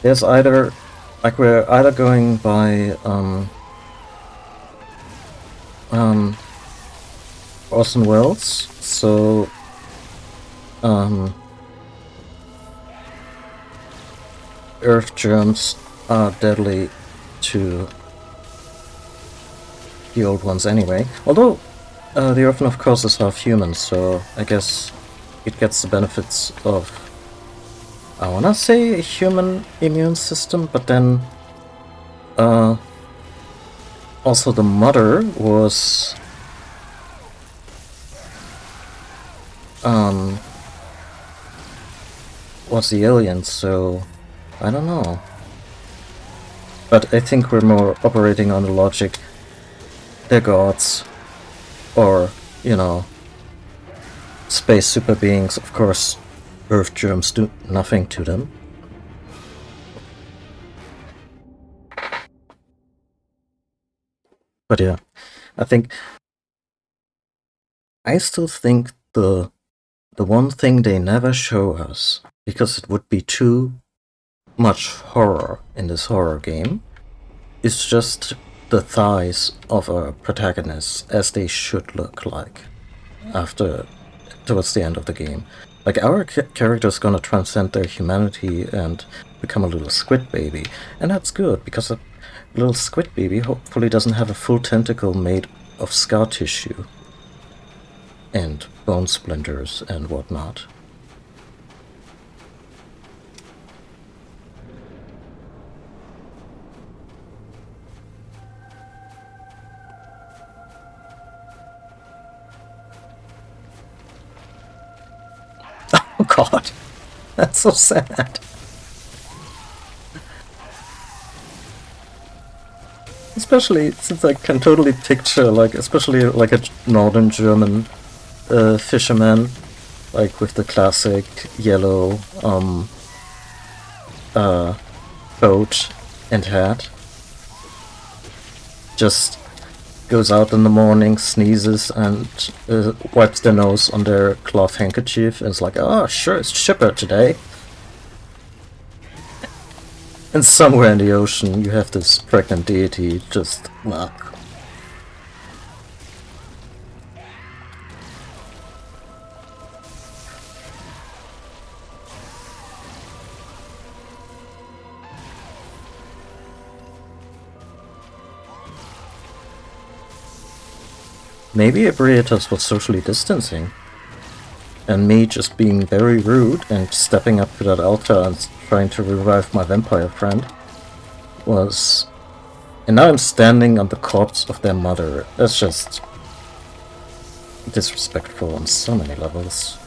there's either, like, we're either going by, Orson Welles, so, Earth germs are deadly to the old ones anyway. Although, the Orphan of course is half human, so I guess it gets the benefits of, I wanna say, a human immune system, but then also the mother was the alien, so I don't know. But I think we're more operating on the logic, they're gods, or, you know, space super beings. Of course, Earth germs do nothing to them. But yeah, I still think the one thing they never show us, because it would be too much horror in this horror game, is just the thighs of our protagonists as they should look like towards the end of the game. Like, our character's gonna transcend their humanity and become a little squid baby, and that's good, because a little squid baby hopefully doesn't have a full tentacle made of scar tissue and bone splinters and whatnot. Oh god, that's so sad. Especially since I can totally picture, like, especially like a northern German fisherman, like with the classic yellow coat and hat, just goes out in the morning, sneezes, and wipes their nose on their cloth handkerchief, and is like, "Oh, sure, it's chipper today." And somewhere in the ocean, you have this pregnant deity just, well, maybe Ebrietas was socially distancing. And me just being very rude and stepping up to that altar and trying to revive my vampire friend was... And now I'm standing on the corpse of their mother. That's just disrespectful on so many levels.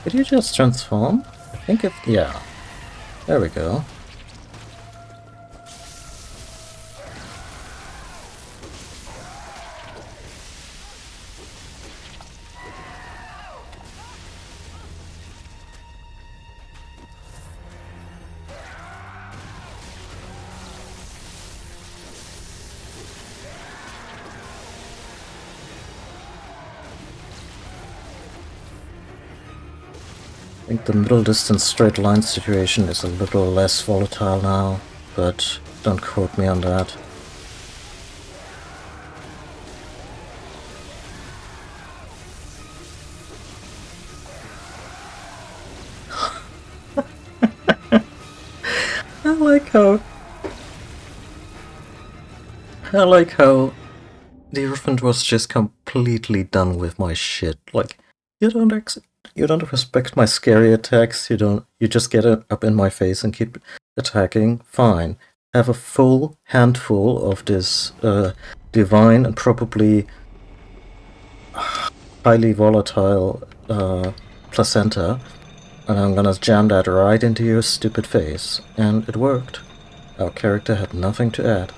Did you just transform? I think it... yeah. There we go. I think the middle distance straight line situation is a little less volatile now, but don't quote me on that. I like how the Orphan was just completely done with my shit. Like, you don't respect my scary attacks. You just get it up in my face and keep attacking. Fine. Have a full handful of this divine and probably highly volatile placenta, and I'm gonna jam that right into your stupid face. And it worked. Our character had nothing to add.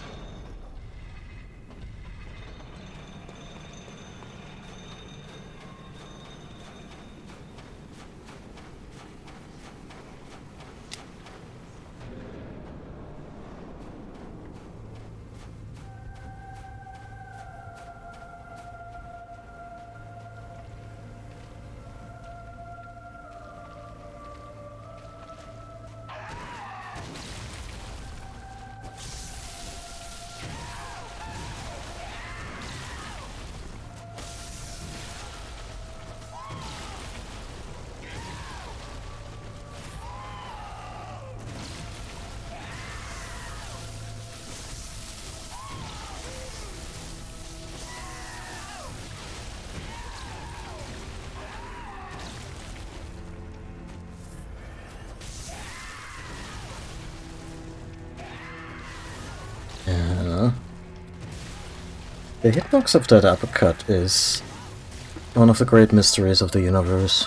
The hitbox of that uppercut is one of the great mysteries of the universe.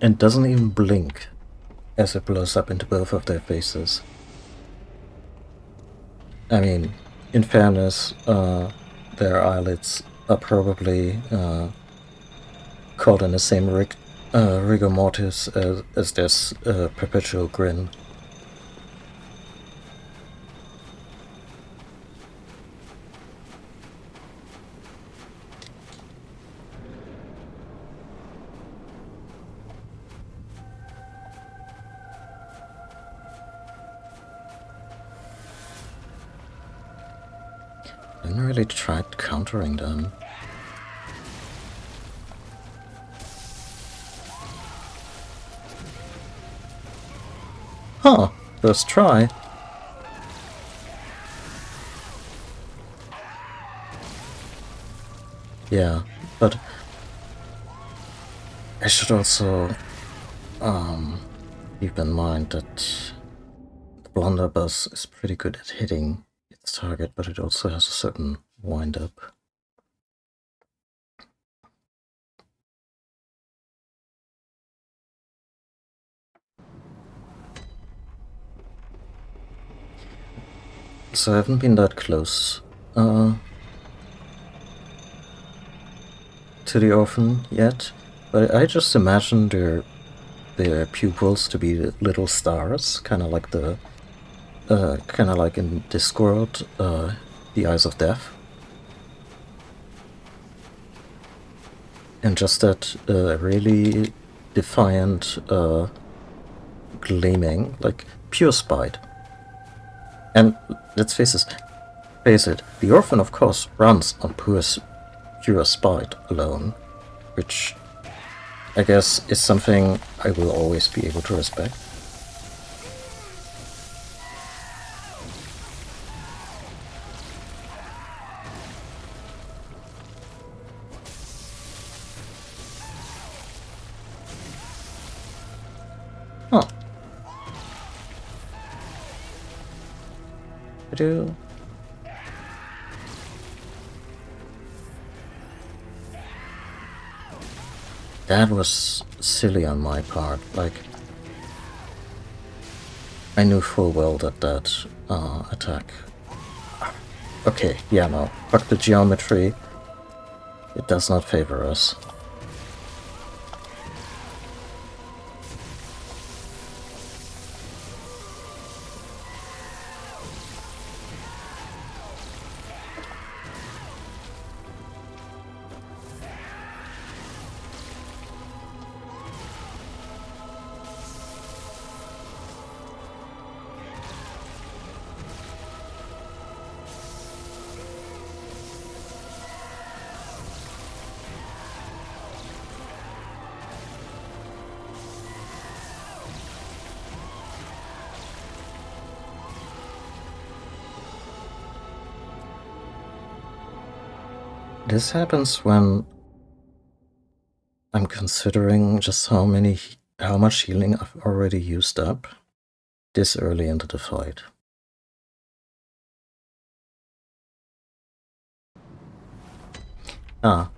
And doesn't even blink as it blows up into both of their faces. I mean, in fairness, their eyelids are probably caught in the same rigor mortis as this perpetual grin. I haven't really tried countering them. Huh, first try. Yeah, but I should also keep in mind that the blunderbuss is pretty good at hitting its target, but it also has a certain wind-up. So I haven't been that close to the Orphan yet, but I just imagine their pupils to be little stars, kind of like in Discworld, the Eyes of Death. And just that really defiant gleaming, like pure spite. And let's face it, the Orphan of course runs on pure spite alone, which I guess is something I will always be able to respect. Huh. I do. That was silly on my part. Like, I knew full well that attack. Okay, yeah, no. Fuck the geometry. It does not favor us. This happens when I'm considering just how much healing I've already used up this early into the fight. Ah.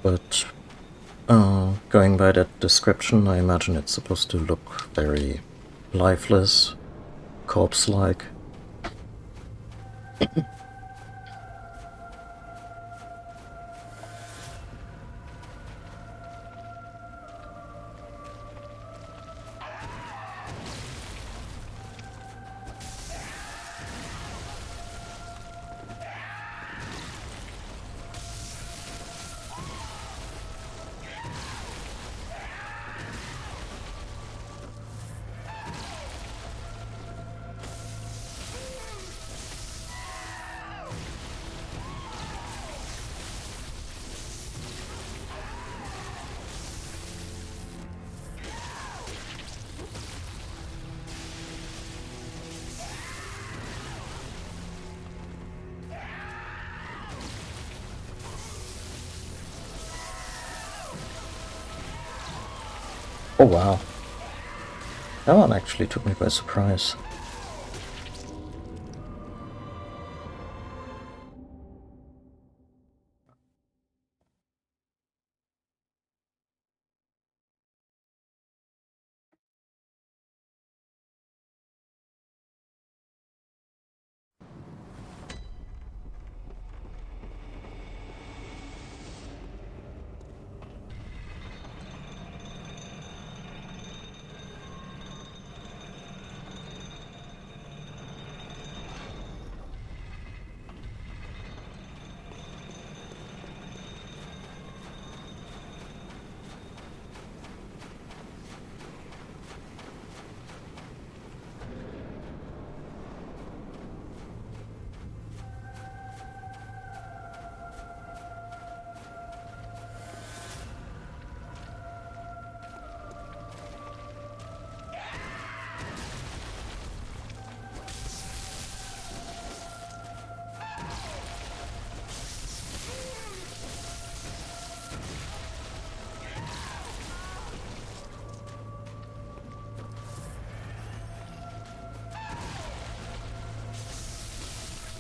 But going by that description, I imagine it's supposed to look very lifeless, corpse-like. Oh wow. That one actually took me by surprise.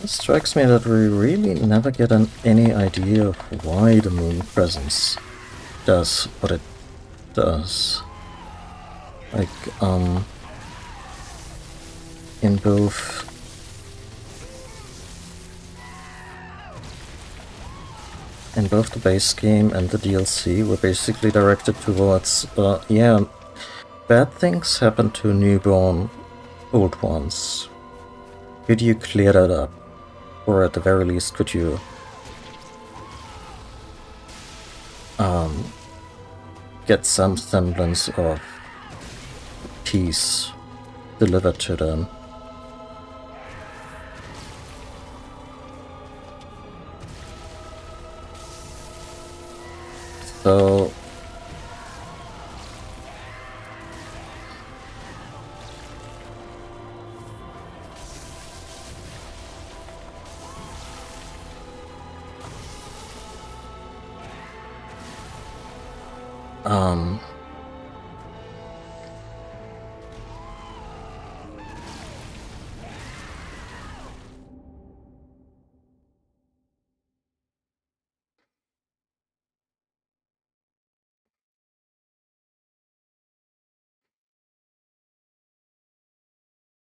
It strikes me that we really never get any idea of why the moon presence does what it does. Like, in both the base game and the DLC, we're basically directed towards, yeah, bad things happen to newborn old ones. Could you clear that up? Or at the very least, could you get some semblance of peace delivered to them? So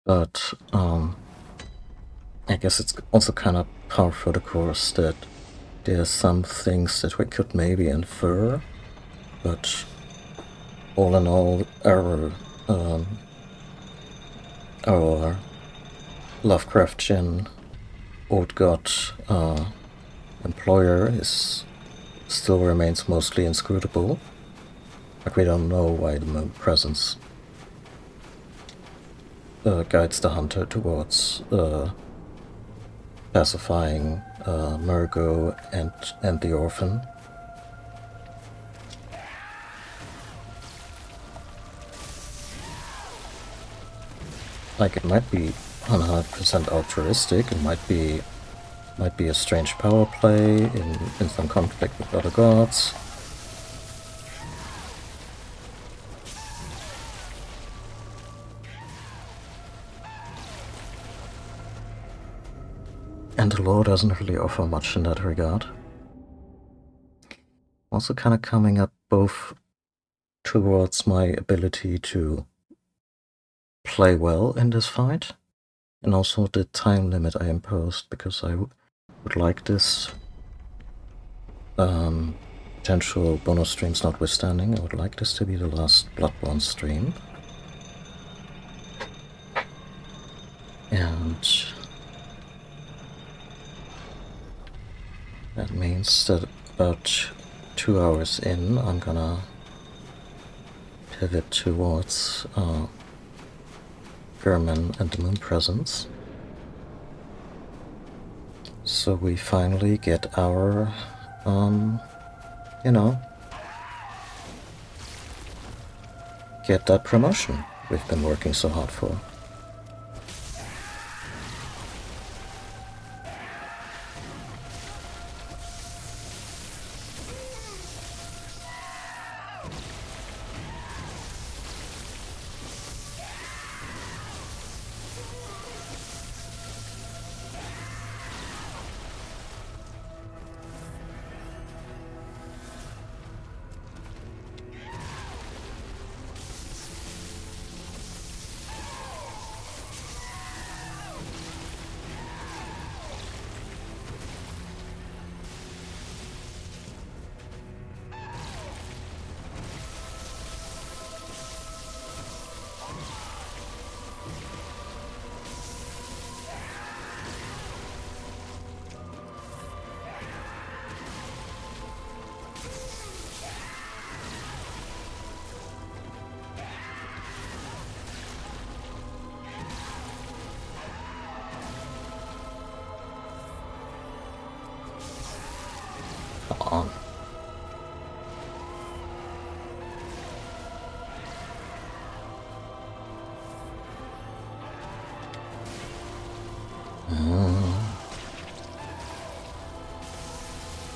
but I guess it's also kind of par for the course that there are some things that we could maybe infer, but all in all, our Lovecraftian old god employer still remains mostly inscrutable. Like, we don't know why the moon presence guides the hunter towards pacifying Murgo and the orphan. Like, it might be 100% altruistic, it might be a strange power play in some conflict with other gods. And the lore doesn't really offer much in that regard. Also kind of coming up both towards my ability to play well in this fight, and also the time limit I imposed, because I would like this, potential bonus streams notwithstanding, I would like this to be the last Bloodborne stream. And that means that about 2 hours in, I'm gonna pivot towards German and the moon presence. So we finally get our, get that promotion we've been working so hard for.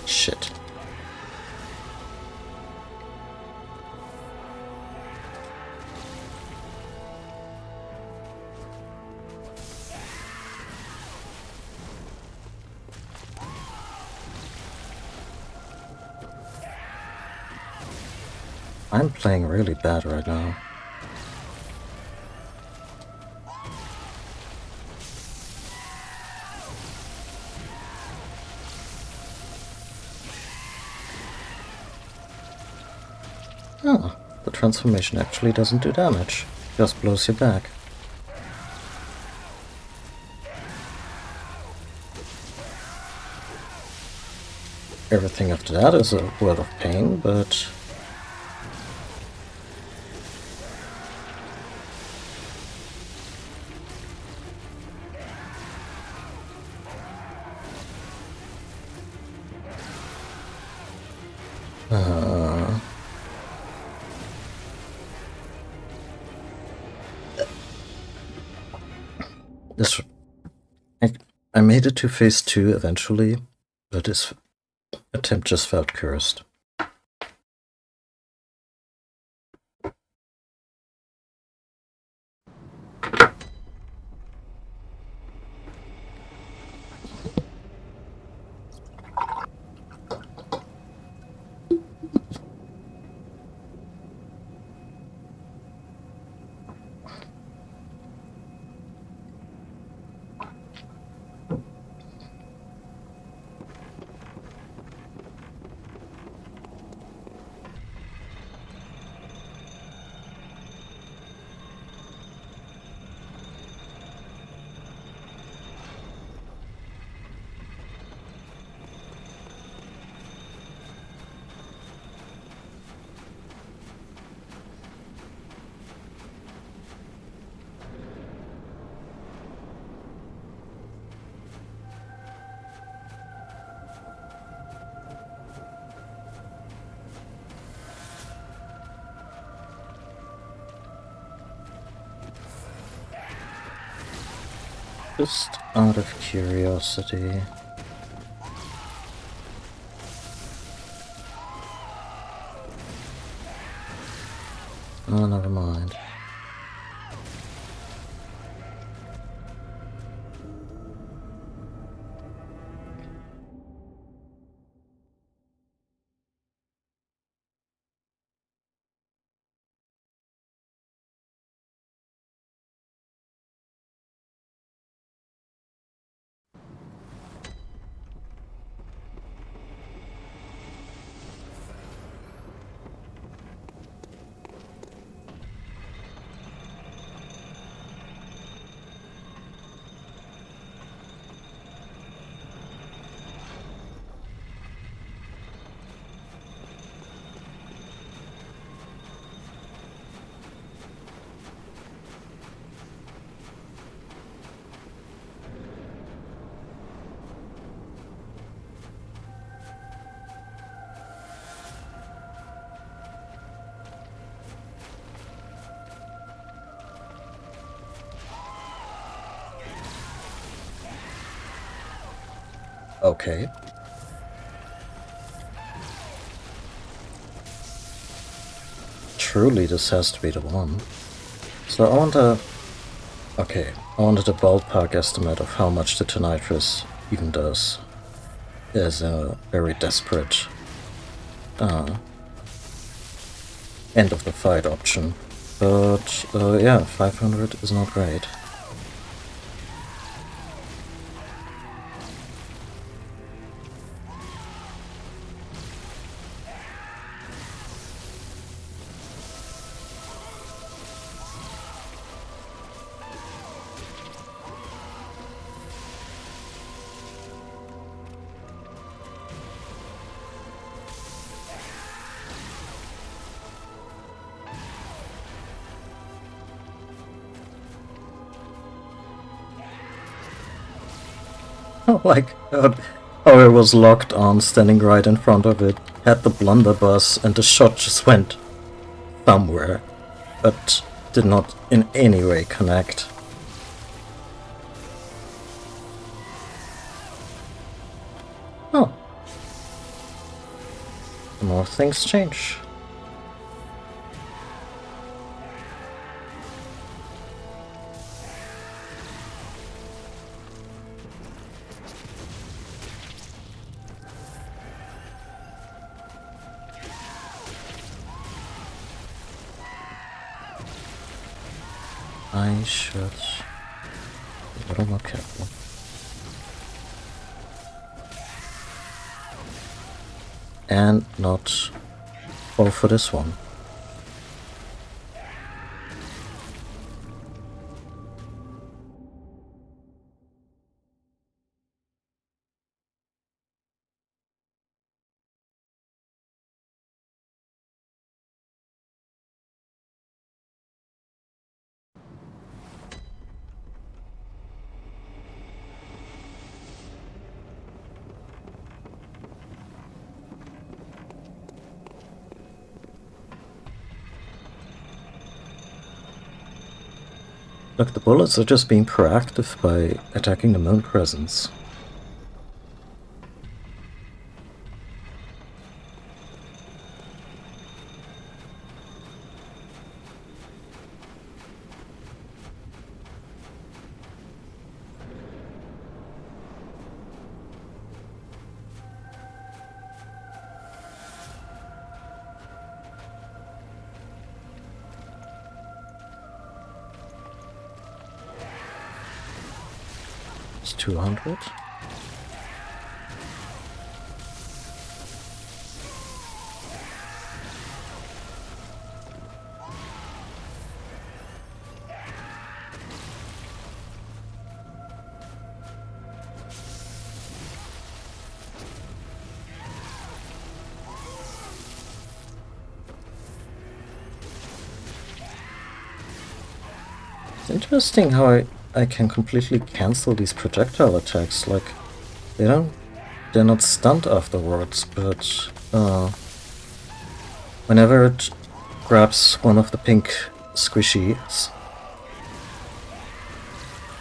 Shit. I'm playing really bad right now. Oh, the transformation actually doesn't do damage. Just blows you back. Everything after that is a world of pain, but... This... I made it to phase 2 eventually, but this attempt just felt cursed. Just out of curiosity. Oh, never mind. Okay. Truly, this has to be the one. So I want a... Okay, I wanted a ballpark estimate of how much the Tonitrus even does. As a very desperate end of the fight option. But yeah, 500 is not great. Like, how it was locked on, standing right in front of it, had the blunderbuss, and the shot just went somewhere, but did not in any way connect. more things change. I should be a little more careful. And not fall for this one. Look, the bullets are just being proactive by attacking the moon presence. It's 200. It's interesting how I can completely cancel these projectile attacks. Like, they're not stunned afterwards, but whenever it grabs one of the pink squishies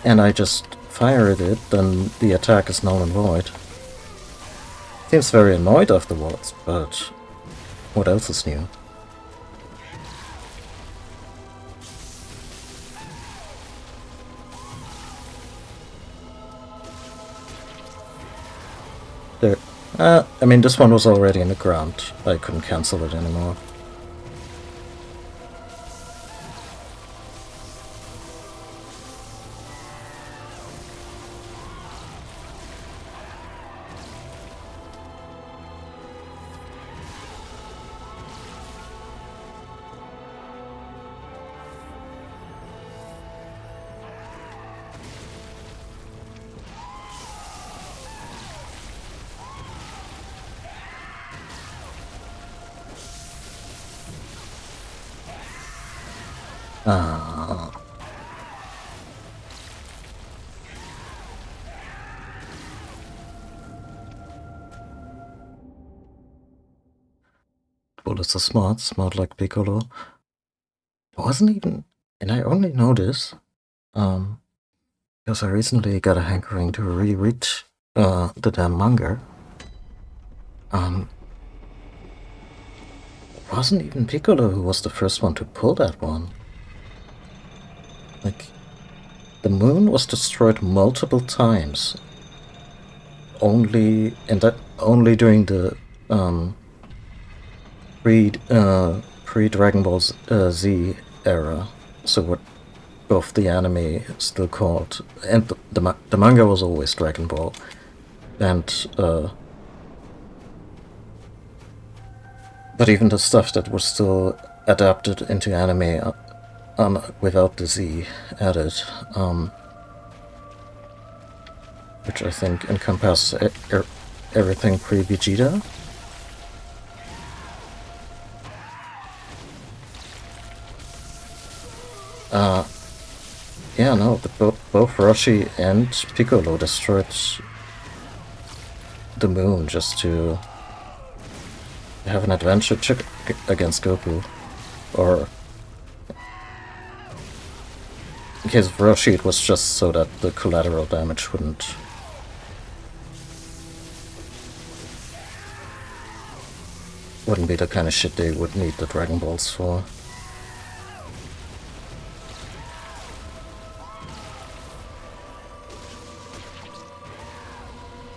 and I just fire at it, then the attack is null and void. Seems very annoyed afterwards, but what else is new? There. I mean, this one was already in the ground. I couldn't cancel it anymore. Ah. Bullets are smart like Piccolo. It wasn't even, and I only know this, because I recently got a hankering to reread the damn manga. It wasn't even Piccolo who was the first one to pull that one. Like, the moon was destroyed multiple times. Only during the pre Dragon Ball Z era. So what both the anime still called, and the manga was always Dragon Ball, and but even the stuff that was still adapted into anime without the Z added, which I think encompasses everything pre-Vegeta. Yeah, no, both Roshi and Piccolo destroyed the moon just to have an adventure against Goku. Or in case of Roshi, it was just so that the collateral damage wouldn't. wouldn't be the kind of shit they would need the Dragon Balls for.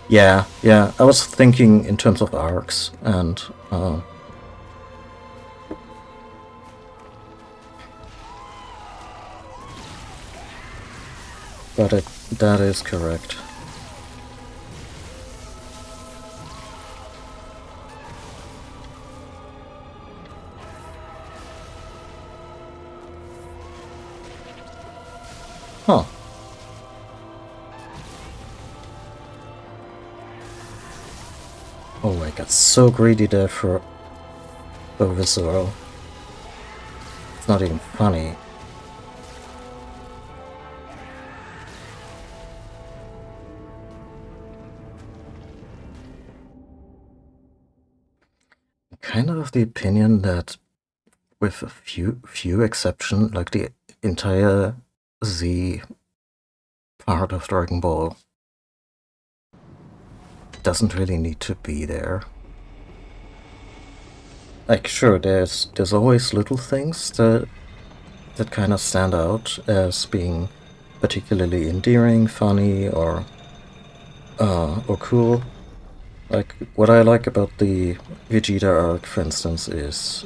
Yeah, I was thinking in terms of arcs, and but that is correct. Huh. Oh, I got so greedy there for visceral. It's not even funny. Kind of the opinion that, with a few exceptions, like the entire Z part of Dragon Ball doesn't really need to be there. Like, sure, there's always little things that kind of stand out as being particularly endearing, funny, or cool. Like, what I like about the Vegeta arc, for instance, is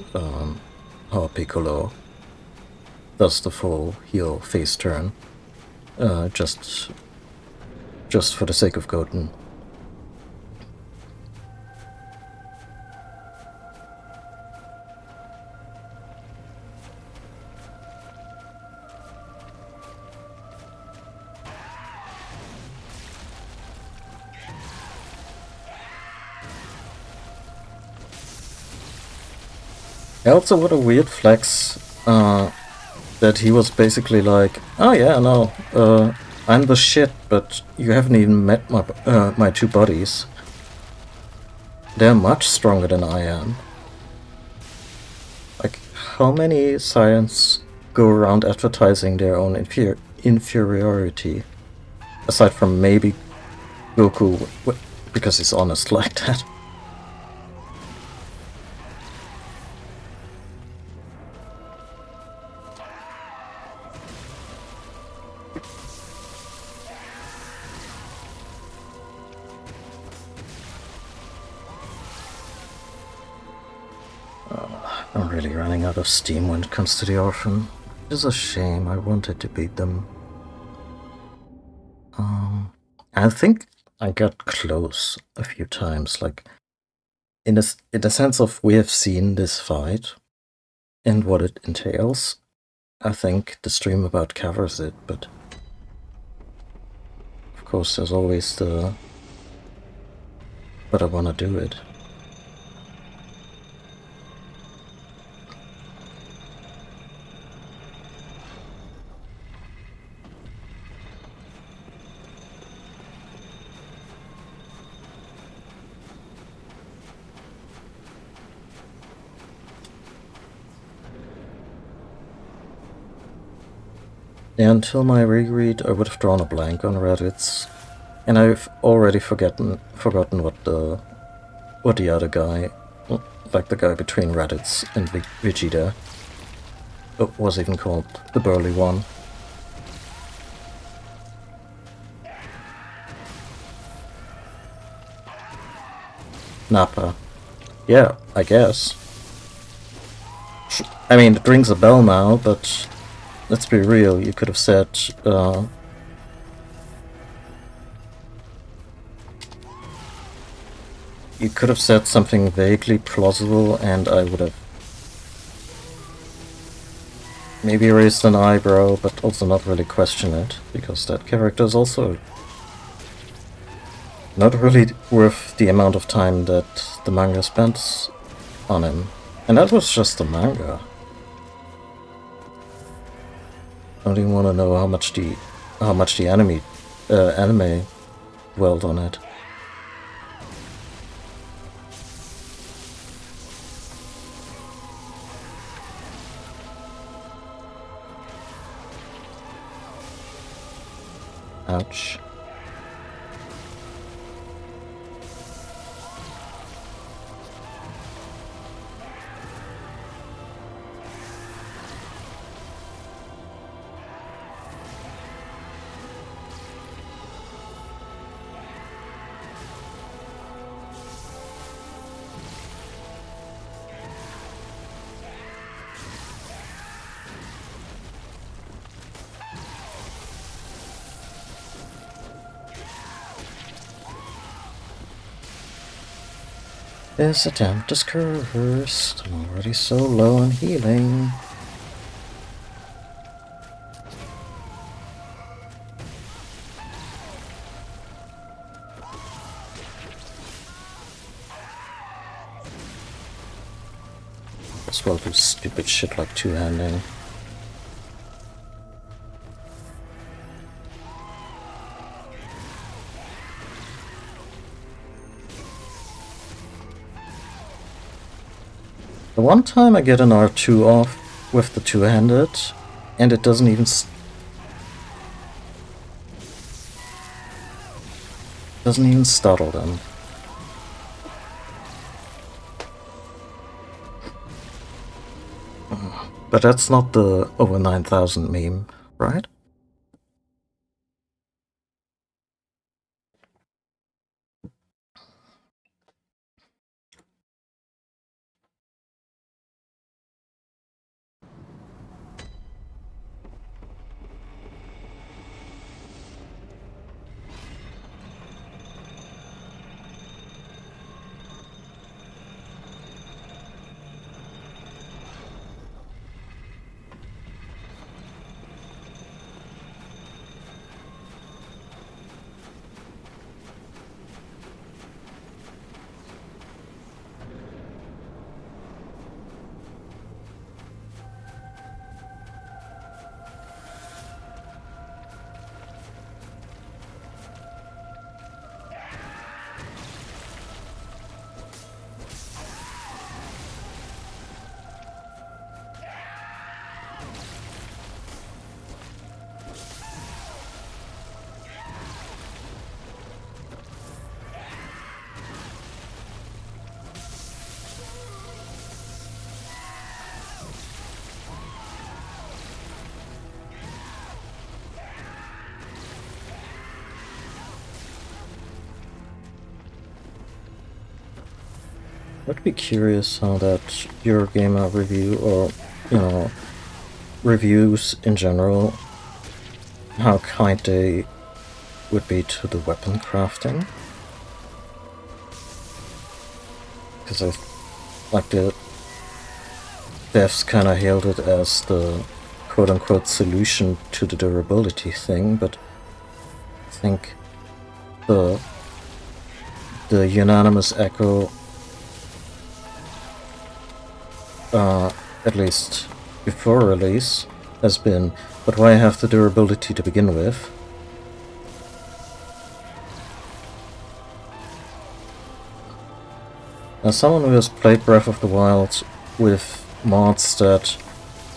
how Piccolo does the full heel face turn, just for the sake of Goten. Also, what a weird flex that he was basically like, oh yeah, no, I'm the shit, but you haven't even met my two buddies. They're much stronger than I am. Like, how many Saiyans go around advertising their own inferiority? Aside from maybe Goku, because he's honest like that. I'm really running out of steam when it comes to the Orphan. It's a shame, I wanted to beat them. I think I got close a few times, like, in the sense of we have seen this fight and what it entails. I think the stream about covers it, but of course there's always the but I wanna do it. Yeah, until my reread, I would have drawn a blank on Reddit's, and I've already forgotten what the other guy, like the guy between Reddit's and Vegeta, was even called, the burly one. Nappa. Yeah, I guess. I mean, it rings a bell now, but let's be real, you could have said, you could have said something vaguely plausible and I would have maybe raised an eyebrow, but also not really questioned it, because that character is also not really worth the amount of time that the manga spends on him. And that was just the manga. I don't even want to know how much the anime dwelled on it. Ouch. This attempt is cursed. I'm already so low on healing. As well do stupid shit like two-handing. The one time I get an R2 off with the two-handed, and it doesn't even startle them. But that's not the over 9,000 meme, right? I'd be curious how that Eurogamer review, or, you know, reviews in general, how kind they would be to the weapon crafting. Because I like the devs kinda hailed it as the quote-unquote solution to the durability thing, but I think the unanimous echo, at least before release, has been, but why have the durability to begin with? As someone who has played Breath of the Wild with mods that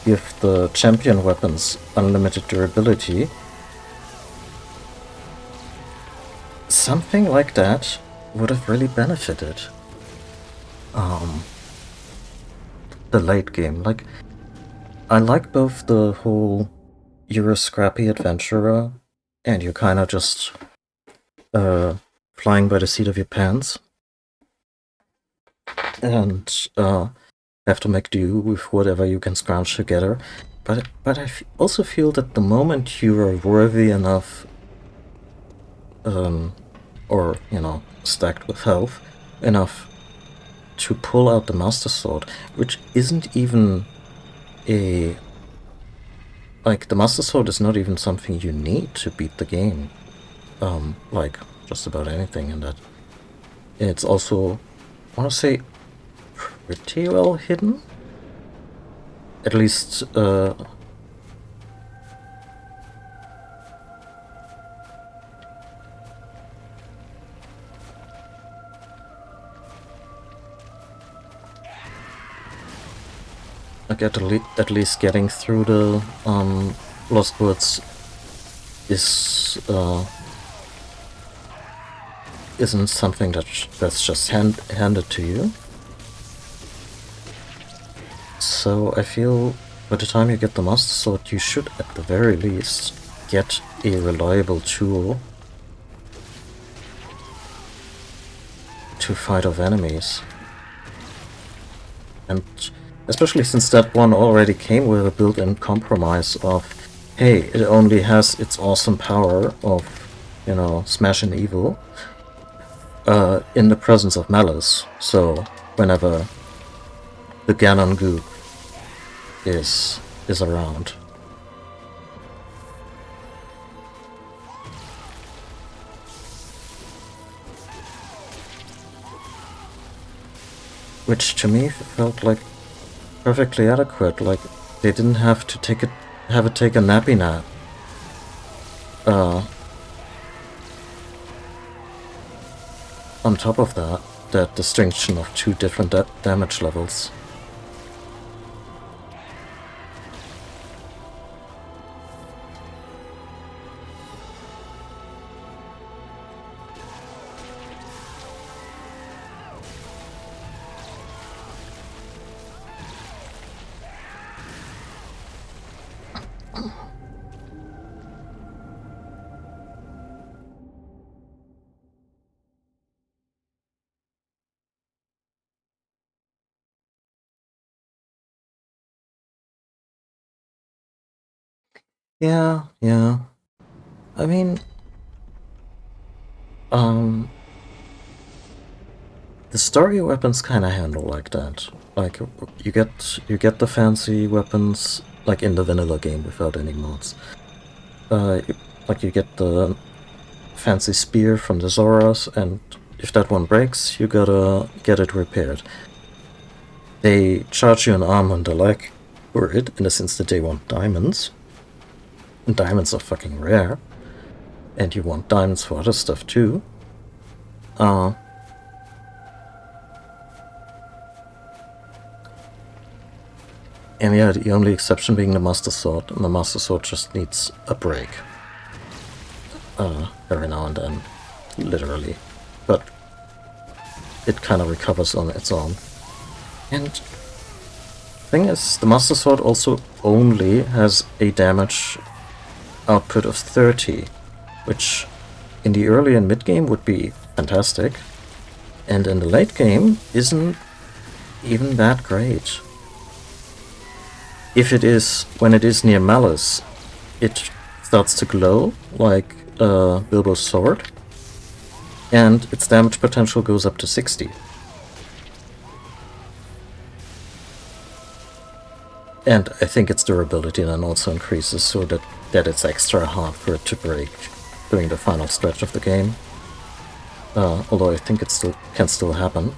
give the champion weapons unlimited durability, something like that would have really benefited the late game. Like, I like both the whole you're a scrappy adventurer and you're kind of just flying by the seat of your pants and have to make do with whatever you can scrounge together. But I also feel that the moment you are worthy enough, or, you know, stacked with health enough to pull out the Master Sword, which isn't even a... like, the Master Sword is not even something you need to beat the game. Like, just about anything in that. It's also, I want to say, pretty well hidden. At least, like at least getting through the Lost Woods is isn't something that's just handed to you. So I feel by the time you get the Master Sword, you should at the very least get a reliable tool to fight off enemies. And especially since that one already came with a built-in compromise of, hey, it only has its awesome power of, you know, smashing evil. in the presence of malice. So whenever the Ganon goop is around. Which to me felt like perfectly adequate, like they didn't have to have it take a nappy nap. On top of that distinction of two different damage levels. Yeah. I mean, the story weapons kind of handle like that. Like you get the fancy weapons like in the vanilla game without any mods. Like you get the fancy spear from the Zoras, and if that one breaks, you gotta get it repaired. They charge you an arm and a leg for it, in the sense that they want diamonds. And diamonds are fucking rare. And you want diamonds for other stuff too. And yeah, the only exception being the Master Sword, and the Master Sword just needs a break. Every now and then. Literally. But it kind of recovers on its own. And thing is, the Master Sword also only has a damage output of 30, which in the early and mid game would be fantastic, and in the late game isn't even that great. If it is, when it is near Malice, it starts to glow like Bilbo's sword, and its damage potential goes up to 60. And I think its durability then also increases so that it's extra hard for it to break during the final stretch of the game. Although I think it can still happen.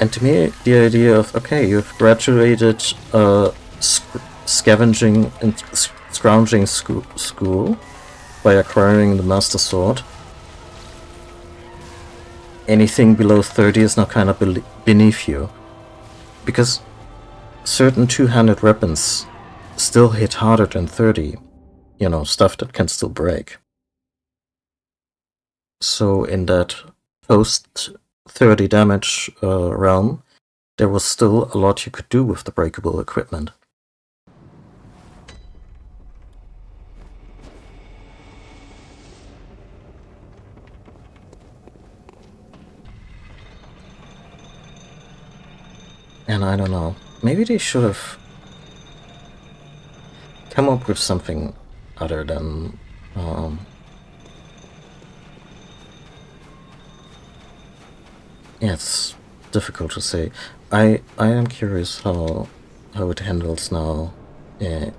And to me, the idea of, okay, you've graduated scavenging and scrounging school by acquiring the Master Sword. Anything below 30 is now kind of beneath you. Because certain two-handed weapons still hit harder than 30. You know, stuff that can still break. So in that post-30 damage realm, there was still a lot you could do with the breakable equipment. And I don't know, maybe they should have come up with something other than yeah, it's difficult to say. I am curious how it handles now in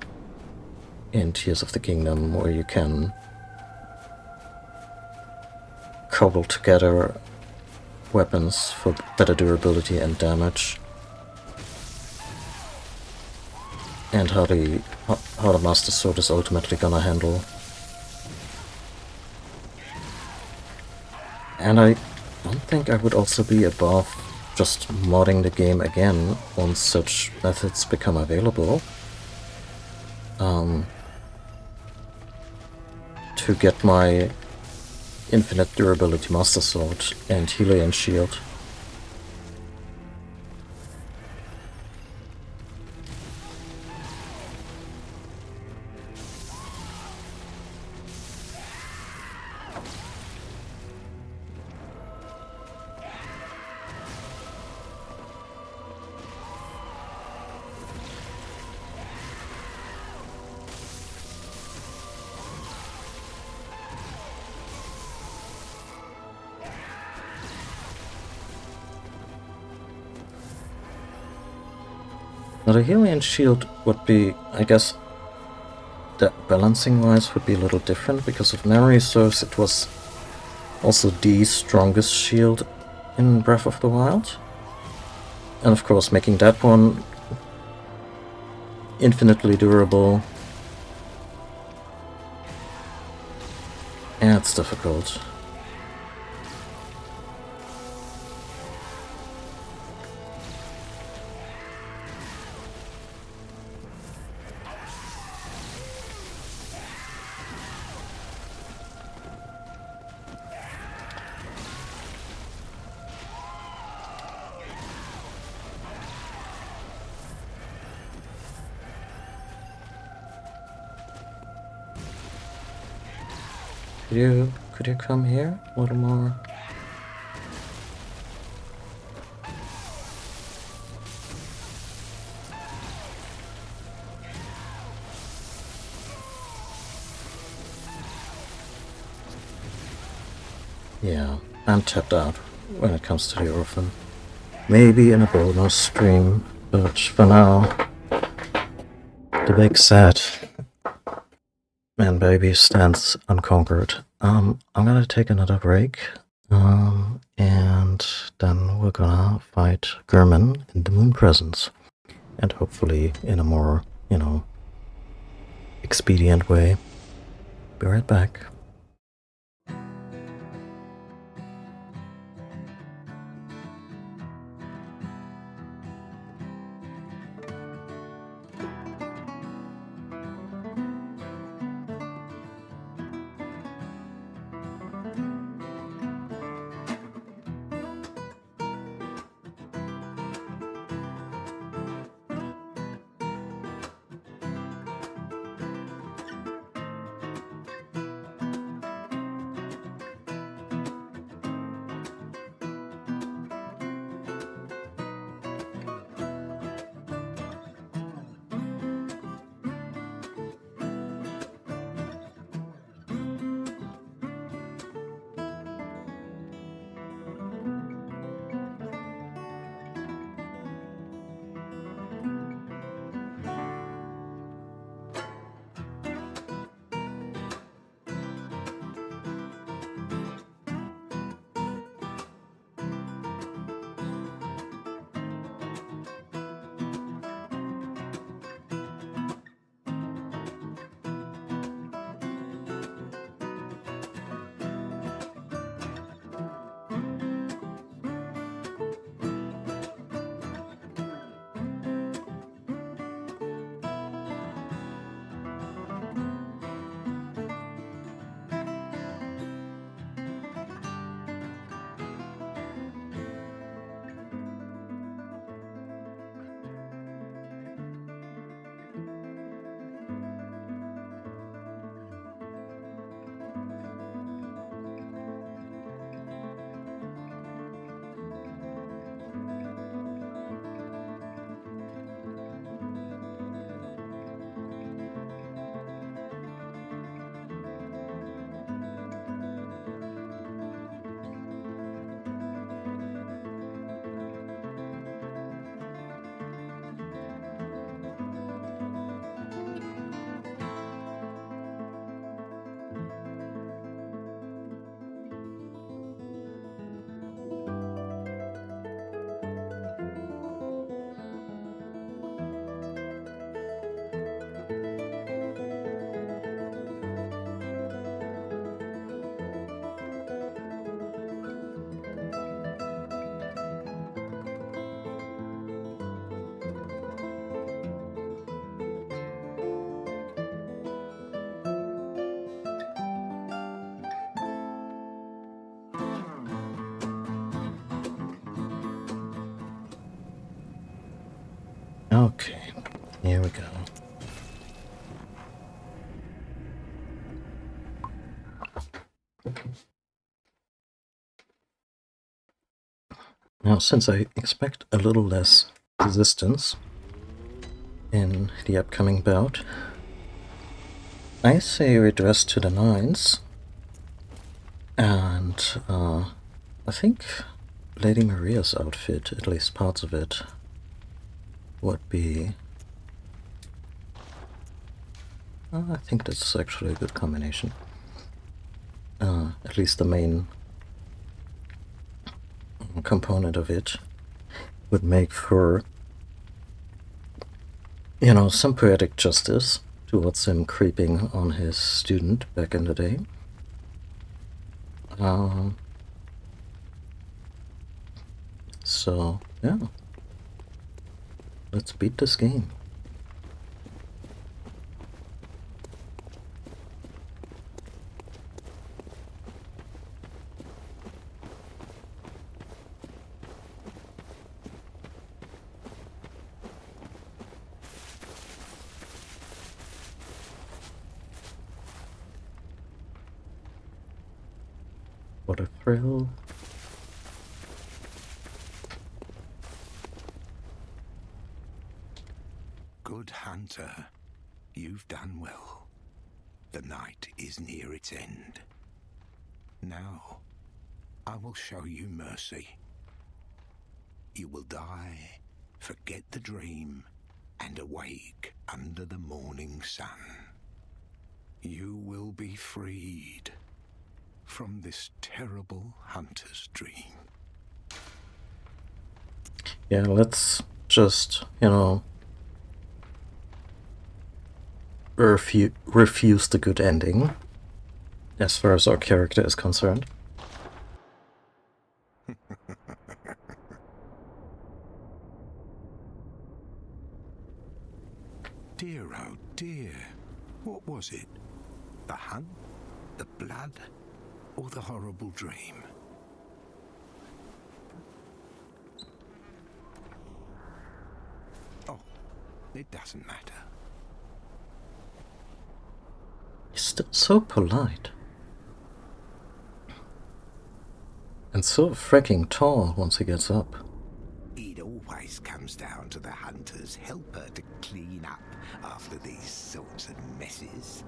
Tears of the Kingdom, where you can cobble together weapons for better durability and damage. And how the Master Sword is ultimately gonna handle. And I don't think I would also be above just modding the game again once such methods become available. To get my infinite durability Master Sword and Hylian Shield. Now the Helion shield would be, I guess, that balancing-wise would be a little different, because if memory serves, it was also the strongest shield in Breath of the Wild. And of course, making that one infinitely durable, yeah, it's difficult. Could you come here a little more? Yeah, I'm tapped out when it comes to the Orphan. Maybe in a bonus stream, but for now, the big sad man baby stands unconquered. I'm gonna take another break, and then we're gonna fight German in the Moon Presence, and hopefully in a more, expedient way. Be right back. Okay, here we go. Now, since I expect a little less resistance in the upcoming bout, I say we dress to the nines, and I think Lady Maria's outfit, at least parts of it, would be... I think that's actually a good combination. At least the main component of it would make for, you know, some poetic justice towards him creeping on his student back in the day. So, yeah. Let's beat this game. What a thrill. Good hunter, you've done well. The night is near its end. Now, I will show you mercy. You will die, forget the dream, and awake under the morning sun. You will be freed from this terrible hunter's dream. Yeah, let's just, you know, refuse the good ending, as far as our character is concerned. Dear, oh dear, what was it? The hunt, the blood, or the horrible dream? Oh, it doesn't matter. He's still so polite. And so freaking tall once he gets up. It always comes down to the hunter's helper to clean up after these sorts of messes.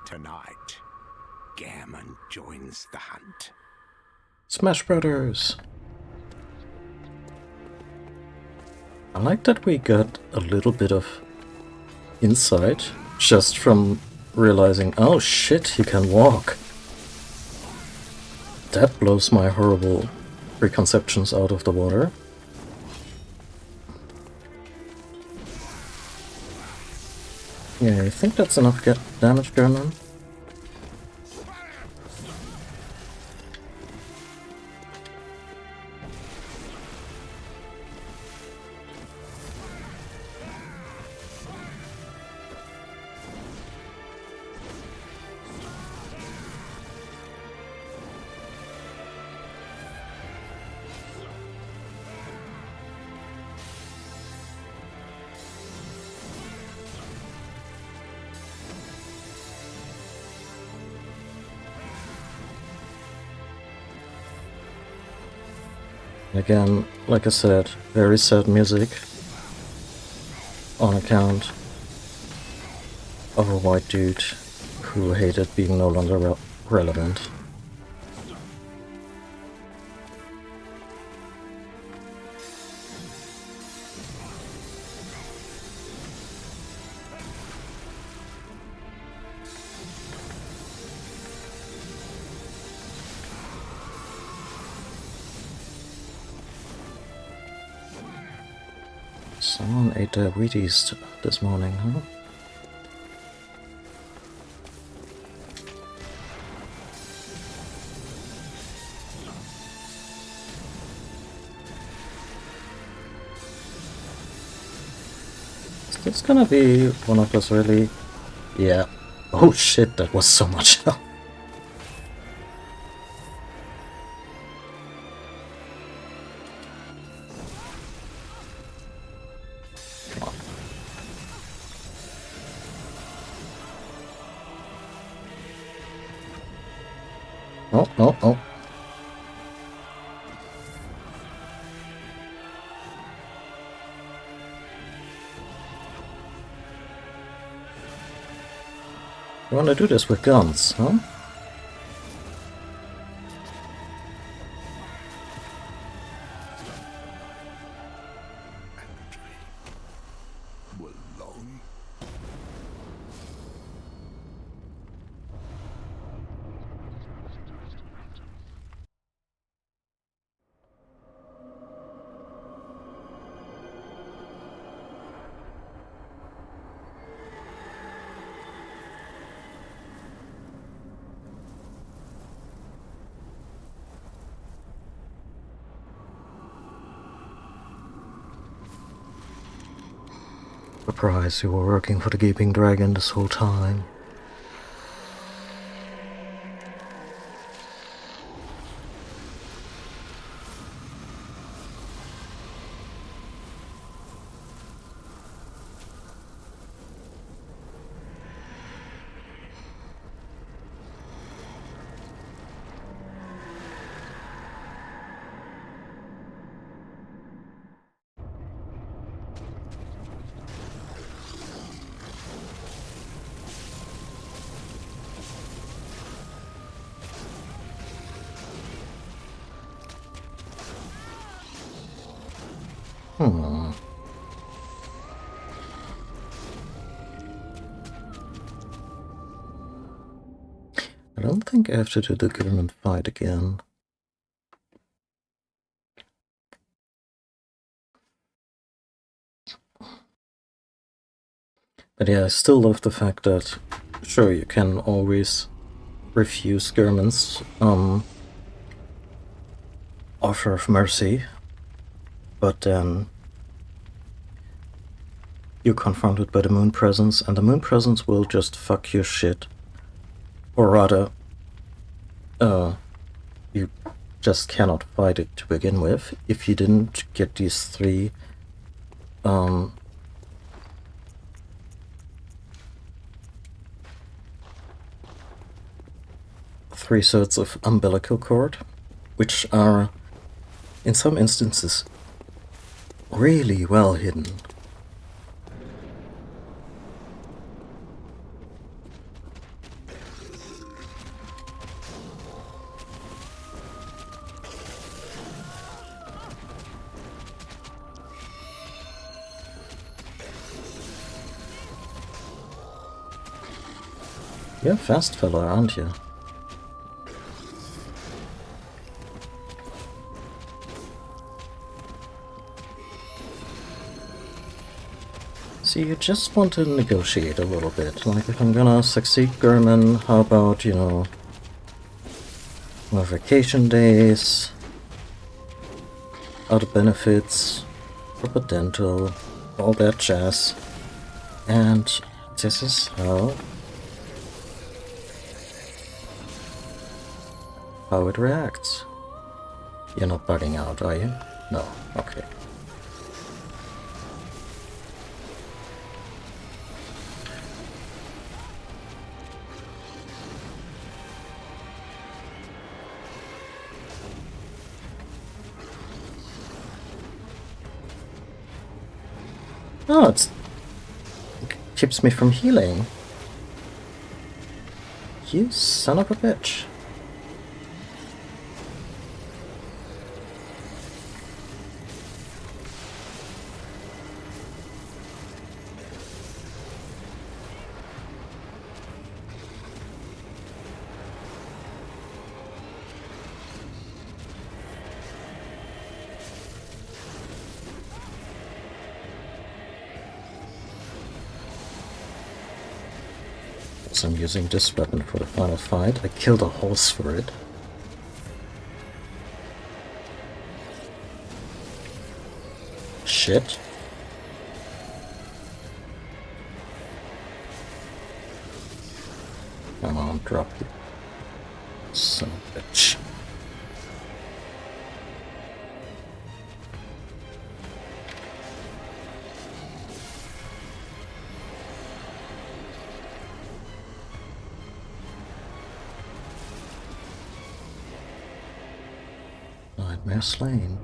Tonight, Gammon joins the hunt. Smash Brothers! I like that we got a little bit of insight just from realizing, oh shit, he can walk. That blows my horrible preconceptions out of the water. Yeah, I think that's enough damage going on. Again, like I said, very sad music on account of a white dude who hated being no longer relevant. Someone ate their Wheaties this morning, huh? Is this gonna be one of those really... Yeah. Oh shit, that was so much health. Oh, oh, oh. You wanna do this with guns, huh? Surprised you were working for the Gaping Dragon this whole time. Hmm. I don't think I have to do the government fight again. But yeah, I still love the fact that, sure, you can always refuse German's offer of mercy, but then you're confronted by the moon presence, and the moon presence will just fuck your shit. Or rather, you just cannot fight it to begin with if you didn't get these three sets of umbilical cord, which are, in some instances, really well hidden. You're a fast fella, aren't you? See, you just want to negotiate a little bit. Like, if I'm gonna succeed Gurman, how about, you know, more vacation days, other benefits, proper dental, all that jazz. And this is how it reacts. You're not bugging out, are you? No, okay. Oh, it keeps me from healing. You son of a bitch. So I'm using this weapon for the final fight. I killed a horse for it. Shit. Come on, drop it. Son of a bitch. Nightmare slain.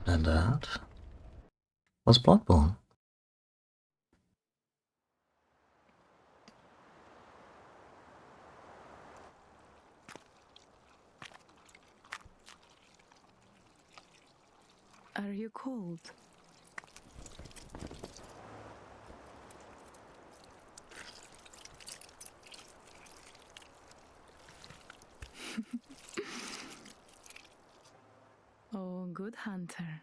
And that was Bloodborne. Are you cold? Oh, good hunter.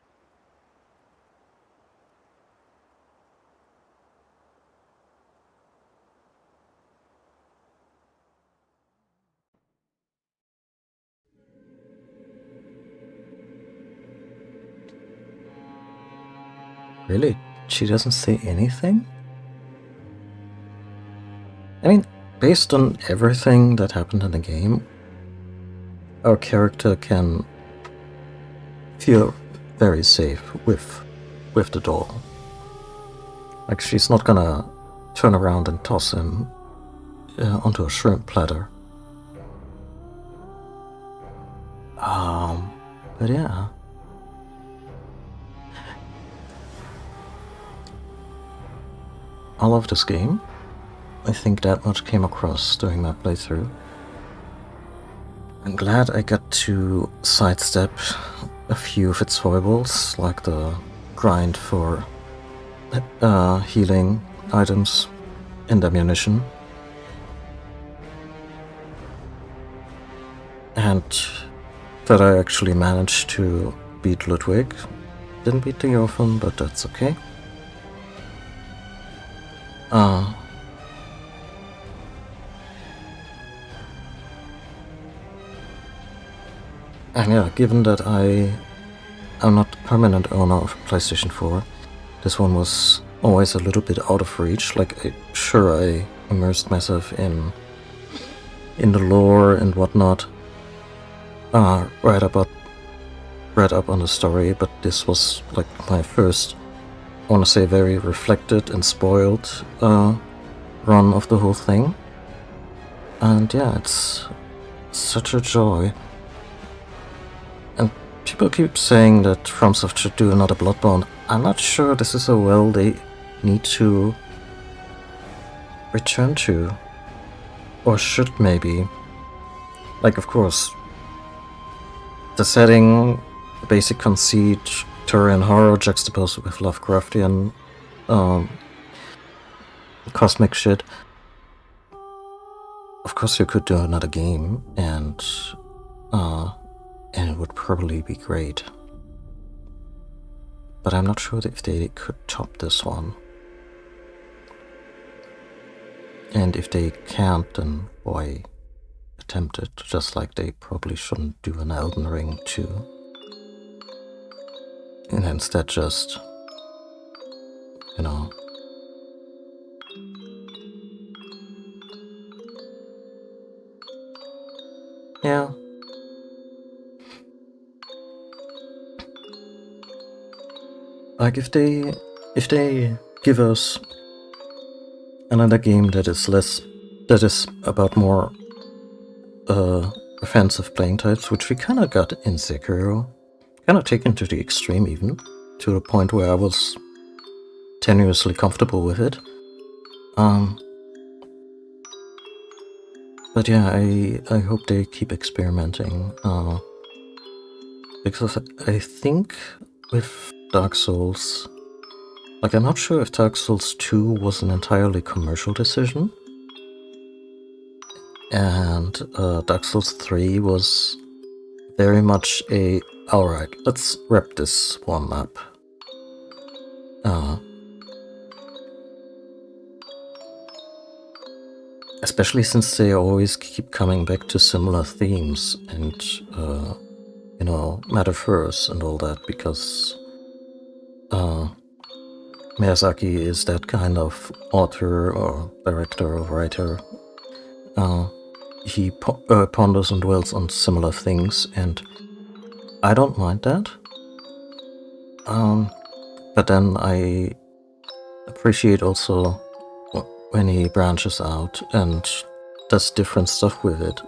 Really? She doesn't say anything? I mean, based on everything that happened in the game, our character can feel very safe with the doll. Like, she's not gonna turn around and toss him onto a shrimp platter. But yeah. I love this game. I think that much came across during my playthrough. I'm glad I got to sidestep a few of its foibles, like the grind for healing items and ammunition. And that I actually managed to beat Ludwig. Didn't beat the Orphan, but that's okay. And yeah, given that I'm not the permanent owner of PlayStation 4, this one was always a little bit out of reach. Like, sure, I immersed myself in the lore and whatnot, read up on the story, but this was like my first, I want to say, very reflected and spoiled run of the whole thing. And yeah, it's such a joy. And people keep saying that FromSoft should do another Bloodborne. I'm not sure this is a well they need to return to. Or should maybe. Like, of course, the setting, the basic conceit, Turian horror juxtaposed with Lovecraftian cosmic shit. Of course you could do another game, and it would probably be great. But I'm not sure if they could top this one. And if they can't, then why attempt it? Just like they probably shouldn't do an Elden Ring 2. And instead just, you know... Yeah. Like, if they give us another game that is about more offensive playing types, which we kind of got in Sekiro, kind of taken to the extreme even, to the point where I was tenuously comfortable with it. But yeah, I hope they keep experimenting, because I think with Dark Souls, like, I'm not sure if Dark Souls 2 was an entirely commercial decision, and Dark Souls 3 was very much a, alright, let's wrap this one up. Especially since they always keep coming back to similar themes and, you know, metaphors and all that, because Miyazaki is that kind of author or director or writer. He ponders and dwells on similar things, and I don't mind that. But then I appreciate also when he branches out and does different stuff with it.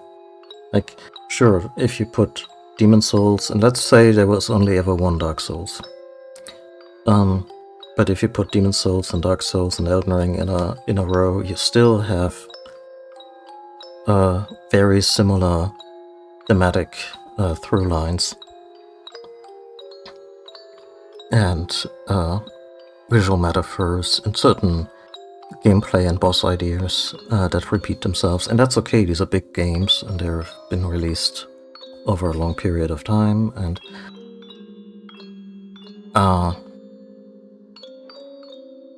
Like, sure, if you put Demon Souls, and let's say there was only ever one Dark Souls. But if you put Demon Souls and Dark Souls and Elden Ring in a row, you still have very similar thematic through lines and visual metaphors and certain gameplay and boss ideas that repeat themselves, and that's okay. These are big games and they've been released over a long period of time, and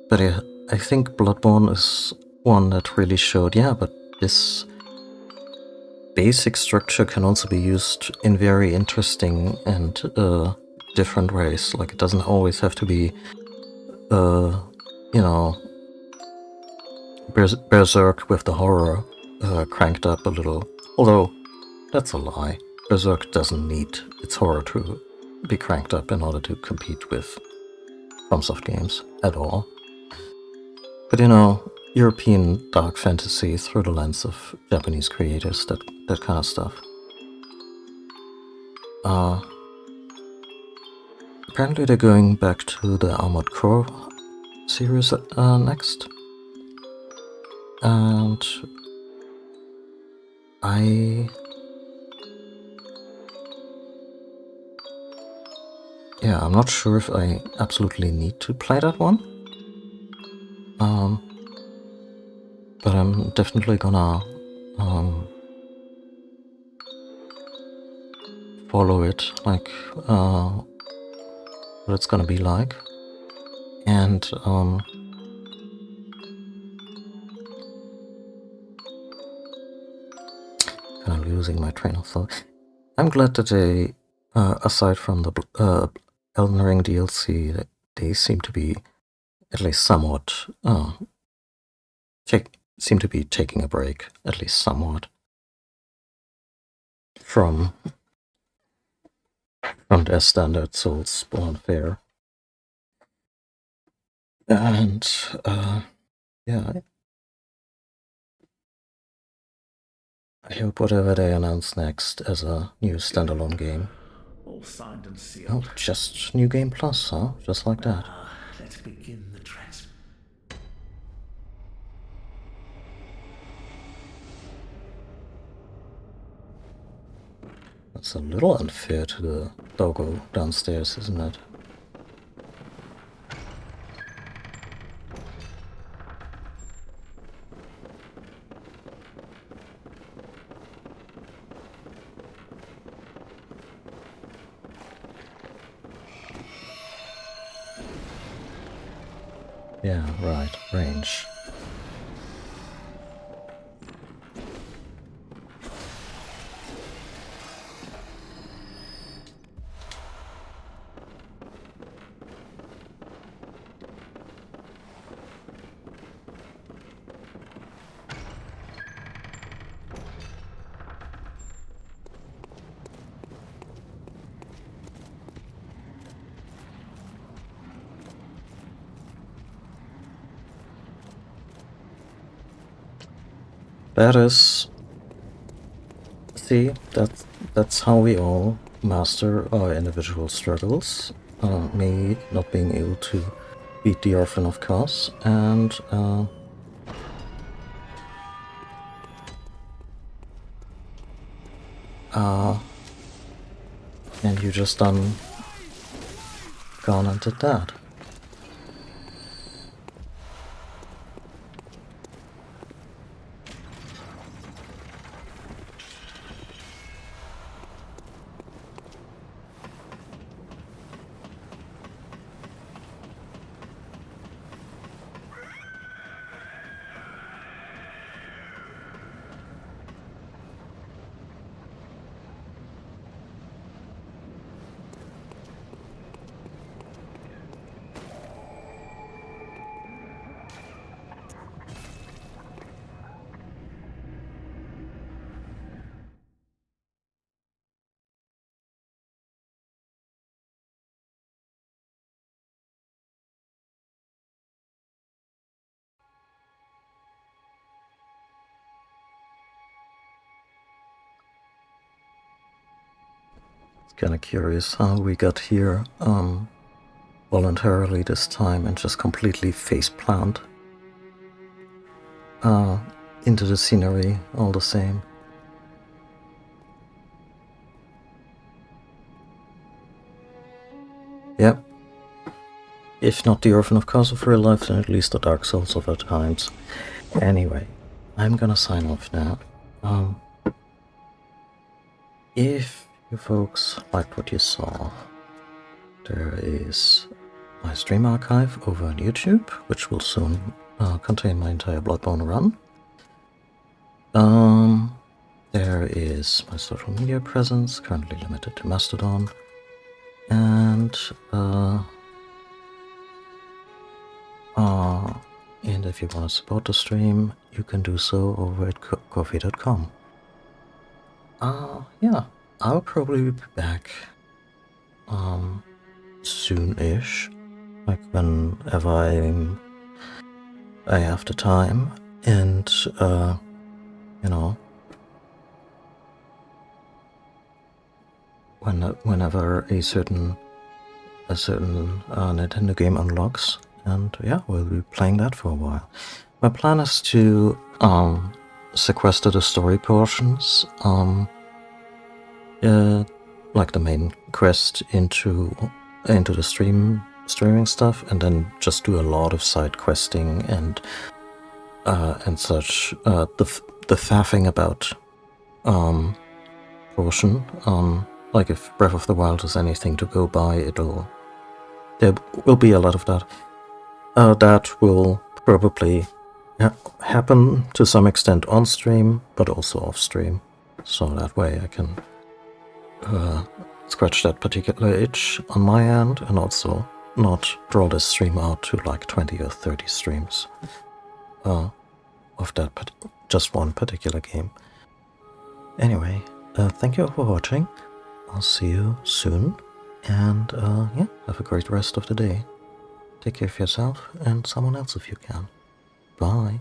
but I think Bloodborne is one that really showed, yeah, but this basic structure can also be used in very interesting and different ways. Like, it doesn't always have to be you know, Berserk with the horror cranked up a little. Although, that's a lie. Berserk doesn't need its horror to be cranked up in order to compete with FromSoft games at all. But you know, European dark fantasy through the lens of Japanese creators, that kind of stuff. Apparently they're going back to the Armored Core series next. And I'm not sure if I absolutely need to play that one. But I'm definitely gonna follow it, like what it's gonna be like. And kind of losing my train of thought. I'm glad that they, aside from the Elden Ring DLC, they seem to be at least somewhat seem to be taking a break, at least somewhat, from their standard Soulsborne fare. And yeah, I hope whatever they announce next as a new standalone game. All signed and Oh, sealed. just New Game Plus, huh? Just like that. Let's begin the trans. That's a little unfair to the doggo downstairs, isn't it? Yeah, right, range. That is... See, that's how we all master our individual struggles. Me not being able to beat the Orphan, of course, and you just gone and did that. Kinda curious how we got here voluntarily this time and just completely faceplant into the scenery all the same. Yep. If not the Orphan of course of real life, then at least the Dark Souls of our times. Anyway, I'm gonna sign off now. If you folks liked what you saw, there is my stream archive over on YouTube, which will soon contain my entire Bloodborne run. There is my social media presence, currently limited to Mastodon, and And if you want to support the stream, you can do so over at coffee.com. Yeah, I'll probably be back soon-ish, like whenever I have the time, and you know, whenever a certain Nintendo game unlocks, and yeah, we'll be playing that for a while. My plan is to sequester the story portions, like the main quest into the streaming stuff, and then just do a lot of side questing and such. The faffing about portion. Like if Breath of the Wild is anything to go by, there will be a lot of that. That will probably happen to some extent on stream, but also off stream. So that way I can scratch that particular itch on my end, and also not draw this stream out to like 20 or 30 streams of that just one particular game. Anyway, thank you for watching. I'll see you soon, and yeah, have a great rest of the day. Take care of yourself and someone else if you can. Bye.